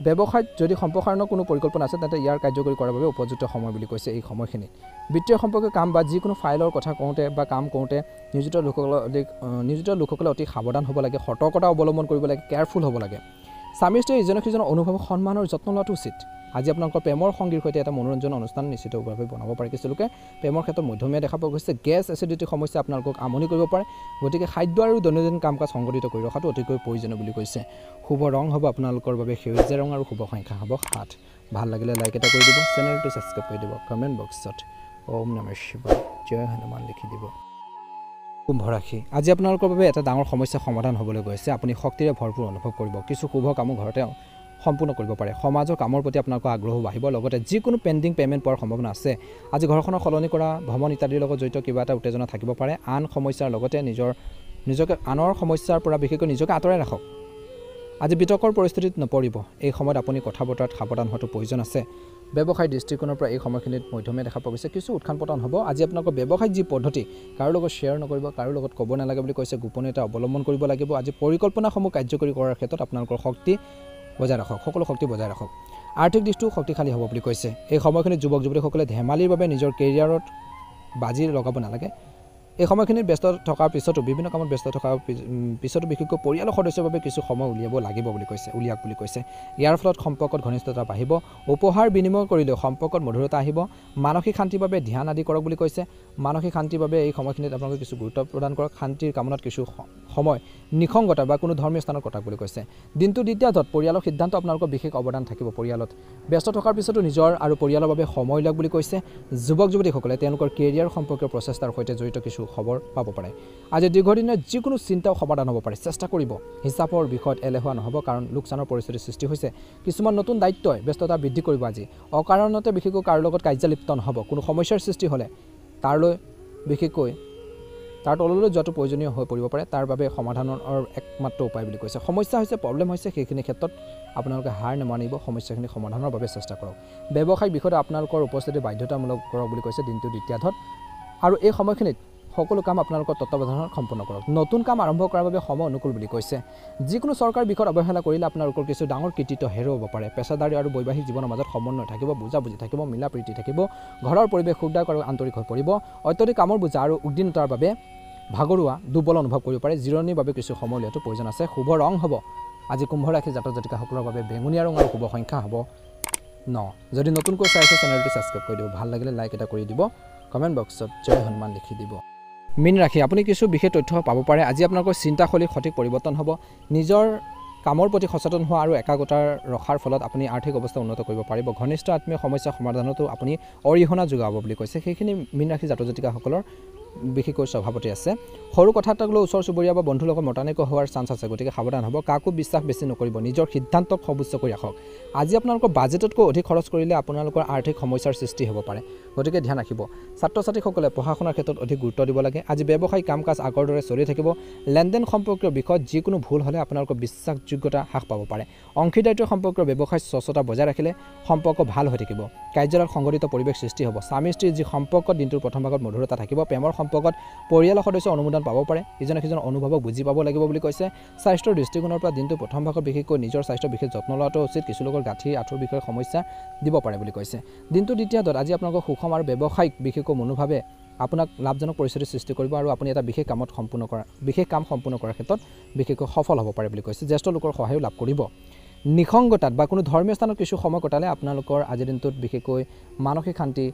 [SPEAKER 1] ব্যৱসায়ত যদি সম্প্ৰসাৰণৰ কোনো পৰিকল্পনা আছে তেন্তে ইয়াৰ কাৰ্যকৰী কৰাৰ বাবে উপযুক্ত সময় বুলি কৈছে এই সময়খিনিত বিত্তীয় সম্পৰ্কীয় কাম বা যিকোনো ফাইলৰ কথা কওঁতে বা কাম কৰোঁতে নিয়োজিত লোকসকলে অতি সাৱধান হ'ব লাগে সতৰ্কতা অৱলম্বন কৰিব লাগে কেয়াৰফুল হ'ব লাগে স্বামী স্ত্ৰীয়ে ইজনে সিজনৰ অনুভৱ সন্মানৰ যত্ন লোৱাটো উচিত আজি আপোনালোকৰ প্ৰেমৰ সংগীৰ সৈতে এটা মনোৰঞ্জন অনুষ্ঠান নিশ্চিতভাৱে বনাব পাৰে কিছুলোকে প্ৰেমৰ ক্ষেত্ৰত মধ্যমীয়া দেখা পোৱা গৈছে গেছ এচিডিটি সমস্যা আপোনালোকক আমনি কৰিব পাৰে গতিকে খাদ্য আৰু দৈনন্দিন কাম-কাজ সংগঠিত কৰি ৰখাটো অতিকৈ প্ৰয়োজনীয় বুলি কৈছে শুভ ৰং হ'ব আপোনালোকৰ বাবে সেউজীয়া ৰং আৰু শুভ সংখ্যা হ'ব 7 ভাল লাগিলে লাইক এটা কৰি দিব চেনেলটো সাবস্ক্ৰাইব কৰি দিব কমেণ্ট বক্সত ওম নমঃ শিৱায় জয় হনুমান লিখি দিব কুম্ভ ৰাশি আজি আপোনালোকৰ বাবে এটা ডাঙৰ সমস্যা সমাধান হ'বলৈ গৈছে আপুনি শক্তিৰে ভৰপূৰ অনুভৱ কৰিব কিছু শুভ কামো ঘৰতে সম্পূৰ্ণ কৰিব পাৰে সমাজৰ কামৰ প্ৰতি আপোনালোকৰ আগ্ৰহ বাঢ়িব লগতে যিকোনো পেণ্ডিং পে'মেণ্ট পোৱাৰ সম্ভাৱনা আছে আজি ঘৰখনৰ সলনি কৰা ভ্ৰমণ ইত্যাদিৰ লগত জড়িত কিবা এটা উত্তেজনা থাকিব পাৰে আন সমস্যাৰ লগতে নিজকে আনৰ সমস্যাৰ পৰা বিশেষকৈ নিজকে আঁতৰাই ৰাখক আজি বিতৰ্কৰ পৰিস্থিতিত নপৰিব এই সময়ত আপুনি কথা বতৰাত সাৱধান হোৱাটো প্ৰয়োজন আছে ব্যৱসায় দৃষ্টিকোণৰ পৰা এই সময়খিনিত মধ্যমীয়া দেখা পোৱা গৈছে কিছু উত্থান পতন হ'ব আজি আপোনালোকৰ ব্যৱসায়িক যি পদ্ধতি কাৰো লগত শ্বেয়াৰ নকৰিব কাৰো লগত ক'ব নালাগে বুলি কৈছে গোপনীয়তা অৱলম্বন কৰিব লাগিব আজি পৰিকল্পনাসমূহ কাৰ্যকৰী কৰাৰ ক্ষেত্ৰত আপোনালোকৰ শক্তি বজাই ৰাখক সকলো শক্তি বজাই ৰাখক আৰ্থিক দিশটো শক্তিশালী হ'ব বুলি কৈছে এই সময়খিনিত যুৱক যুৱতীসকলে ধেমালিৰ বাবে নিজৰ কেৰিয়াৰত বাজি লগাব নালাগে এই সময়খিনিত ব্যস্ত থকাৰ পিছতো বিভিন্ন কামত ব্যস্ত থকাৰ পিছতো বিশেষকৈ পৰিয়ালৰ সদস্যৰ বাবে কিছু সময় উলিয়াব লাগিব বুলি কৈছে উলিয়াওক বুলি কৈছে ইয়াৰ ফলত সম্পৰ্কত ঘনিষ্ঠতা বাঢ়িব উপহাৰ বিনিময় কৰিলেও সম্পৰ্কত মধুৰতা আহিব মানসিক শান্তিৰ বাবে ধ্যান আদি কৰক বুলি কৈছে মানসিক শান্তিৰ বাবে এই সময়খিনিত আপোনালোকে কিছু গুৰুত্ব প্ৰদান কৰক শান্তিৰ কামনাত কিছু সময় নিসংগতা বা কোনো ধৰ্মীয় স্থানত কটাক বুলি কৈছে দিনটো দ্বিতীয়াত পৰিয়ালৰ সিদ্ধান্ত আপোনালোকৰ বিশেষ অৱদান থাকিব পৰিয়ালত ব্যস্ত থকাৰ পিছতো নিজৰ আৰু পৰিয়ালৰ বাবে সময় লওক বুলি কৈছে যুৱক যুৱতীসকলে তেওঁলোকৰ কেৰিয়াৰ সম্পৰ্কীয় প্ৰচেষ্টাৰ সৈতে জড়িত কিছু খবৰ পাব পাৰে আজি দীৰ্ঘদিনৰ যিকোনো চিন্তাও সমাধান হ'ব পাৰে চেষ্টা কৰিব হিচাপৰ বিষয়ত এলেহুৱা নহ'ব কাৰণ লোকচানৰ পৰিস্থিতিৰ সৃষ্টি হৈছে কিছুমান নতুন দায়িত্বই ব্যস্ততা বৃদ্ধি কৰিব আজি অকাৰণতে বিশেষকৈ কাৰো লগত কাৰ্যলিপ্ত নহ'ব কোনো সমস্যাৰ সৃষ্টি হ'লে তাৰলৈ বিশেষকৈ তাৰ তললৈ যোৱাটো প্ৰয়োজনীয় হৈ পৰিব পাৰে তাৰ বাবে সমাধানৰ একমাত্ৰ উপায় বুলি কৈছে সমস্যা হৈছে প্ৰব্লেম হৈছে সেইখিনি ক্ষেত্ৰত আপোনালোকে হাৰ নেমানিব সমস্যাখিনি সমাধানৰ বাবে চেষ্টা কৰক ব্যৱসায়িক বিষয়ত আপোনালোকৰ উপস্থিতি বাধ্যতামূলক কৰক বুলি কৈছে দিনটো দ্বিতীয়াত আৰু এই সময়খিনিত সকলো কাম আপোনালোকৰ তত্ত্বাৱধানত সম্পূৰ্ণ কৰক নতুন কাম আৰম্ভ কৰাৰ বাবে সময় অনুকূল বুলি কৈছে যিকোনো চৰকাৰী বিষয়ত অৱহেলা কৰিলে আপোনালোকৰ কিছু ডাঙৰ কৃতিত্ব হেৰুৱাব পাৰে পেছাদাৰী আৰু বৈবাহিক জীৱনৰ মাজত সমন্বয় থাকিব বুজাবুজি থাকিব মিলা প্ৰীতি থাকিব ঘৰৰ পৰিৱেশ সুখদায়ক আৰু আন্তৰিক হৈ পৰিব অত্যধিক কামৰ বোজা আৰু উদ্দিনতাৰ বাবে ভাগৰুৱা দুৰ্বল অনুভৱ কৰিব পাৰে জিৰণিৰ বাবে কিছু সময় লোৱাটো প্ৰয়োজন আছে শুভ ৰং হ'ব আজি কুম্ভ ৰাশি জাতক জাতিকাসকলৰ বাবে বেঙুনীয়া ৰং আৰু শুভ সংখ্যা হ'ব 9 যদি নতুনকৈ চাই আছে চেনেলটো ছাবস্ক্ৰাইব কৰি দিব ভাল লাগিলে লাইক এটা কৰি দিব কমেণ্ট বক্সত জয় হনুমান লিখি দিব মীন ৰাশি আপুনি কিছু বিশেষ তথ্য পাব পাৰে আজি আপোনালোকৰ চিন্তাশৈলীৰ সঠিক পৰিৱৰ্তন হ'ব নিজৰ কামৰ প্ৰতি সচেতন হোৱা আৰু একাগ্ৰতা ৰখাৰ ফলত আপুনি আৰ্থিক অৱস্থা উন্নত কৰিব পাৰিব ঘনিষ্ঠ আত্মীয় সমস্যা সমাধানতো আপুনি অৰিহণা যোগাব বুলি কৈছে সেইখিনি মীন ৰাশি জাতক জাতিকাসকলৰ বিশেষকৈ স্বভাৱতে আছে সৰু কথা এটাক লৈ ওচৰ চুবুৰীয়া বা বন্ধুৰ লগত মতানৈক্য হোৱাৰ চান্স আছে গতিকে সাৱধান হ'ব কাকো বিশ্বাস বেছি নকৰিব নিজৰ সিদ্ধান্তক সৰ্বোচ্চ কৰি ৰাখক আজি আপোনালোকৰ বাজেটতকৈ অধিক খৰচ কৰিলে আপোনালোকৰ আৰ্থিক সমস্যাৰ সৃষ্টি হ'ব পাৰে গতিকে ধ্যান ৰাখিব ছাত্ৰ ছাত্ৰীসকলে পঢ়া শুনাৰ ক্ষেত্ৰত অধিক গুৰুত্ব দিব লাগে আজি ব্যৱসায়িক কাম কাজ আগৰ দৰে চলি থাকিব লেনদেন সম্পৰ্কীয় বিষয়ত যিকোনো ভুল হ'লে আপোনালোকৰ বিশ্বাসযোগ্যতা হ্ৰাস পাব পাৰে অংশীদাৰিত্ব সম্পৰ্কীয় ব্যৱসায়ত স্বচ্ছতা বজাই ৰাখিলে সম্পৰ্ক ভাল হৈ থাকিব কাৰ্যালয়ত সংগঠিত পৰিৱেশ সৃষ্টি হ'ব স্বামী স্ত্ৰীৰ যি সম্পৰ্কত দিনটোৰ প্ৰথম ভাগত মধুৰতা থাকিব প্ৰেমৰ সম্পৰ্কত পৰিয়ালৰ সদস্য অনুমোদন পাব পাৰে ইজনে সিজনৰ অনুভৱক বুজি পাব লাগিব বুলি কৈছে স্বাস্থ্যৰ দৃষ্টিকোণৰ পৰা দিনটো প্ৰথম ভাগত বিশেষকৈ নিজৰ স্বাস্থ্যৰ বিশেষ যত্ন লোৱাটো উচিত কিছু লোকৰ গাঁঠি আঁঠুৰ বিষয়ে সমস্যা দিব পাৰে বুলি কৈছে দিনটো দ্বিতীয়ত আজি আপোনালোকৰ সুষম আৰু ব্যৱসায়িক বিশেষকৈ মনোভাৱে আপোনাক লাভজনক পৰিস্থিতিৰ সৃষ্টি কৰিব আৰু আপুনি এটা বিশেষ কাম সম্পূৰ্ণ কৰাৰ ক্ষেত্ৰত বিশেষকৈ সফল হ'ব পাৰে বুলি কৈছে জ্যেষ্ঠ লোকৰ সহায়ো লাভ কৰিব নিসংগতাত বা কোনো ধৰ্মীয় স্থানত কিছু সময় কটালে আপোনালোকৰ আজিৰ দিনটোত বিশেষকৈ মানসিক শান্তি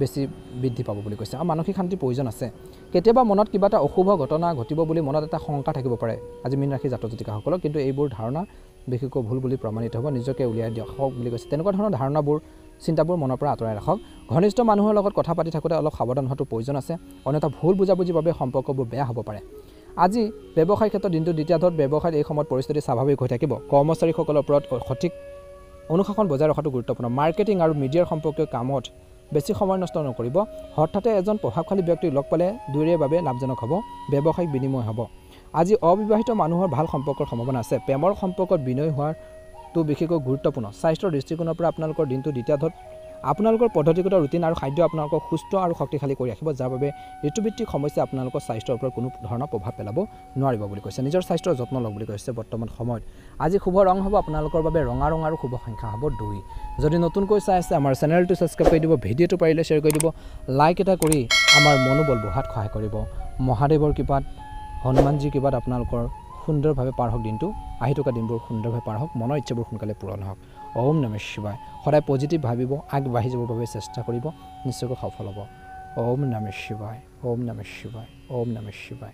[SPEAKER 1] বেছি বৃদ্ধি পাব বুলি কৈছে আৰু মানসিক শান্তিৰ প্ৰয়োজন আছে কেতিয়াবা মনত কিবা এটা অশুভ ঘটনা ঘটিব বুলি মনত এটা শংকা থাকিব পাৰে আজি মীন ৰাশি জাতক জাতিকাসকলক কিন্তু এইবোৰ ধাৰণা বিশেষকৈ ভুল বুলি প্ৰমাণিত হ'ব নিজকে উলিয়াই দিয়ক বুলি কৈছে তেনেকুৱা ধৰণৰ ধাৰণাবোৰ চিন্তাবোৰ মনৰ পৰা আঁতৰাই ৰাখক ঘনিষ্ঠ মানুহৰ লগত কথা পাতি থাকোঁতে অলপ সাৱধান হোৱাটো প্ৰয়োজন আছে অন্যথা ভুল বুজাবুজিৰ বাবে সম্পৰ্কবোৰ বেয়া হ'ব পাৰে আজি ব্যৱসায়িক ক্ষেত্ৰত দিনটো দ্বিতীয়ত ব্যৱসায়ত এই সময়ত পৰিস্থিতি স্বাভাৱিক হৈ থাকিব কৰ্মচাৰীসকলৰ ওপৰত সঠিক অনুশাসন বজাই ৰখাটো গুৰুত্বপূৰ্ণ মাৰ্কেটিং আৰু মিডিয়াৰ সম্পৰ্কীয় কামত বেছি সময় নষ্ট নকৰিব হঠাতে এজন প্ৰভাৱশালী ব্যক্তিক লগ পালে দুয়োৰে বাবে লাভজনক হ'ব ব্যৱসায়িক বিনিময় হ'ব আজি অবিবাহিত মানুহৰ ভাল সম্পৰ্কৰ সম্ভাৱনা আছে প্ৰেমৰ সম্পৰ্কত বিনয় হোৱাটো বিশেষকৈ গুৰুত্বপূৰ্ণ স্বাস্থ্যৰ দৃষ্টিকোণৰ পৰা আপোনালোকৰ দিনটো দ্বিতীয়ত আপোনালোকৰ পদ্ধতিগত ৰুটিন আৰু খাদ্য আপোনালোকক সুস্থ আৰু শক্তিশালী কৰি ৰাখিব যাৰ বাবে ঋতুভিত্তিক সমস্যা আপোনালোকৰ স্বাস্থ্যৰ ওপৰত কোনো ধৰণৰ প্ৰভাৱ পেলাব নোৱাৰিব বুলি কৈছে নিজৰ স্বাস্থ্যৰ যত্ন লওক বুলি কৈছে বৰ্তমান সময়ত আজি শুভ ৰং হ'ব আপোনালোকৰ বাবে ৰঙা ৰং আৰু শুভ সংখ্যা হ'ব 2 যদি নতুনকৈ চাই আছে আমাৰ চেনেলটো ছাবস্ক্ৰাইব কৰি দিব ভিডিঅ'টো পাৰিলে শ্বেয়াৰ কৰি দিব লাইক এটা কৰি আমাৰ মনোবল বঢ়াত সহায় কৰিব মহাদেৱৰ কৃপাত হনুমানজীৰ কৃপাত আপোনালোকৰ সুন্দৰভাৱে পাৰ হওক দিনটো আহি থকা দিনবোৰ সুন্দৰভাৱে পাৰ হওক মনৰ ইচ্ছাবোৰ সোনকালে পূৰণ হওক ওম নমঃ শিৱায় সদায় পজিটিভ ভাবিব আগবাঢ়ি যাবৰ বাবে চেষ্টা কৰিব নিশ্চয়কৈ সফল হ'ব ওম নমঃ শিৱায় ওম নমঃ শিৱায় ওম নমঃ শিৱায়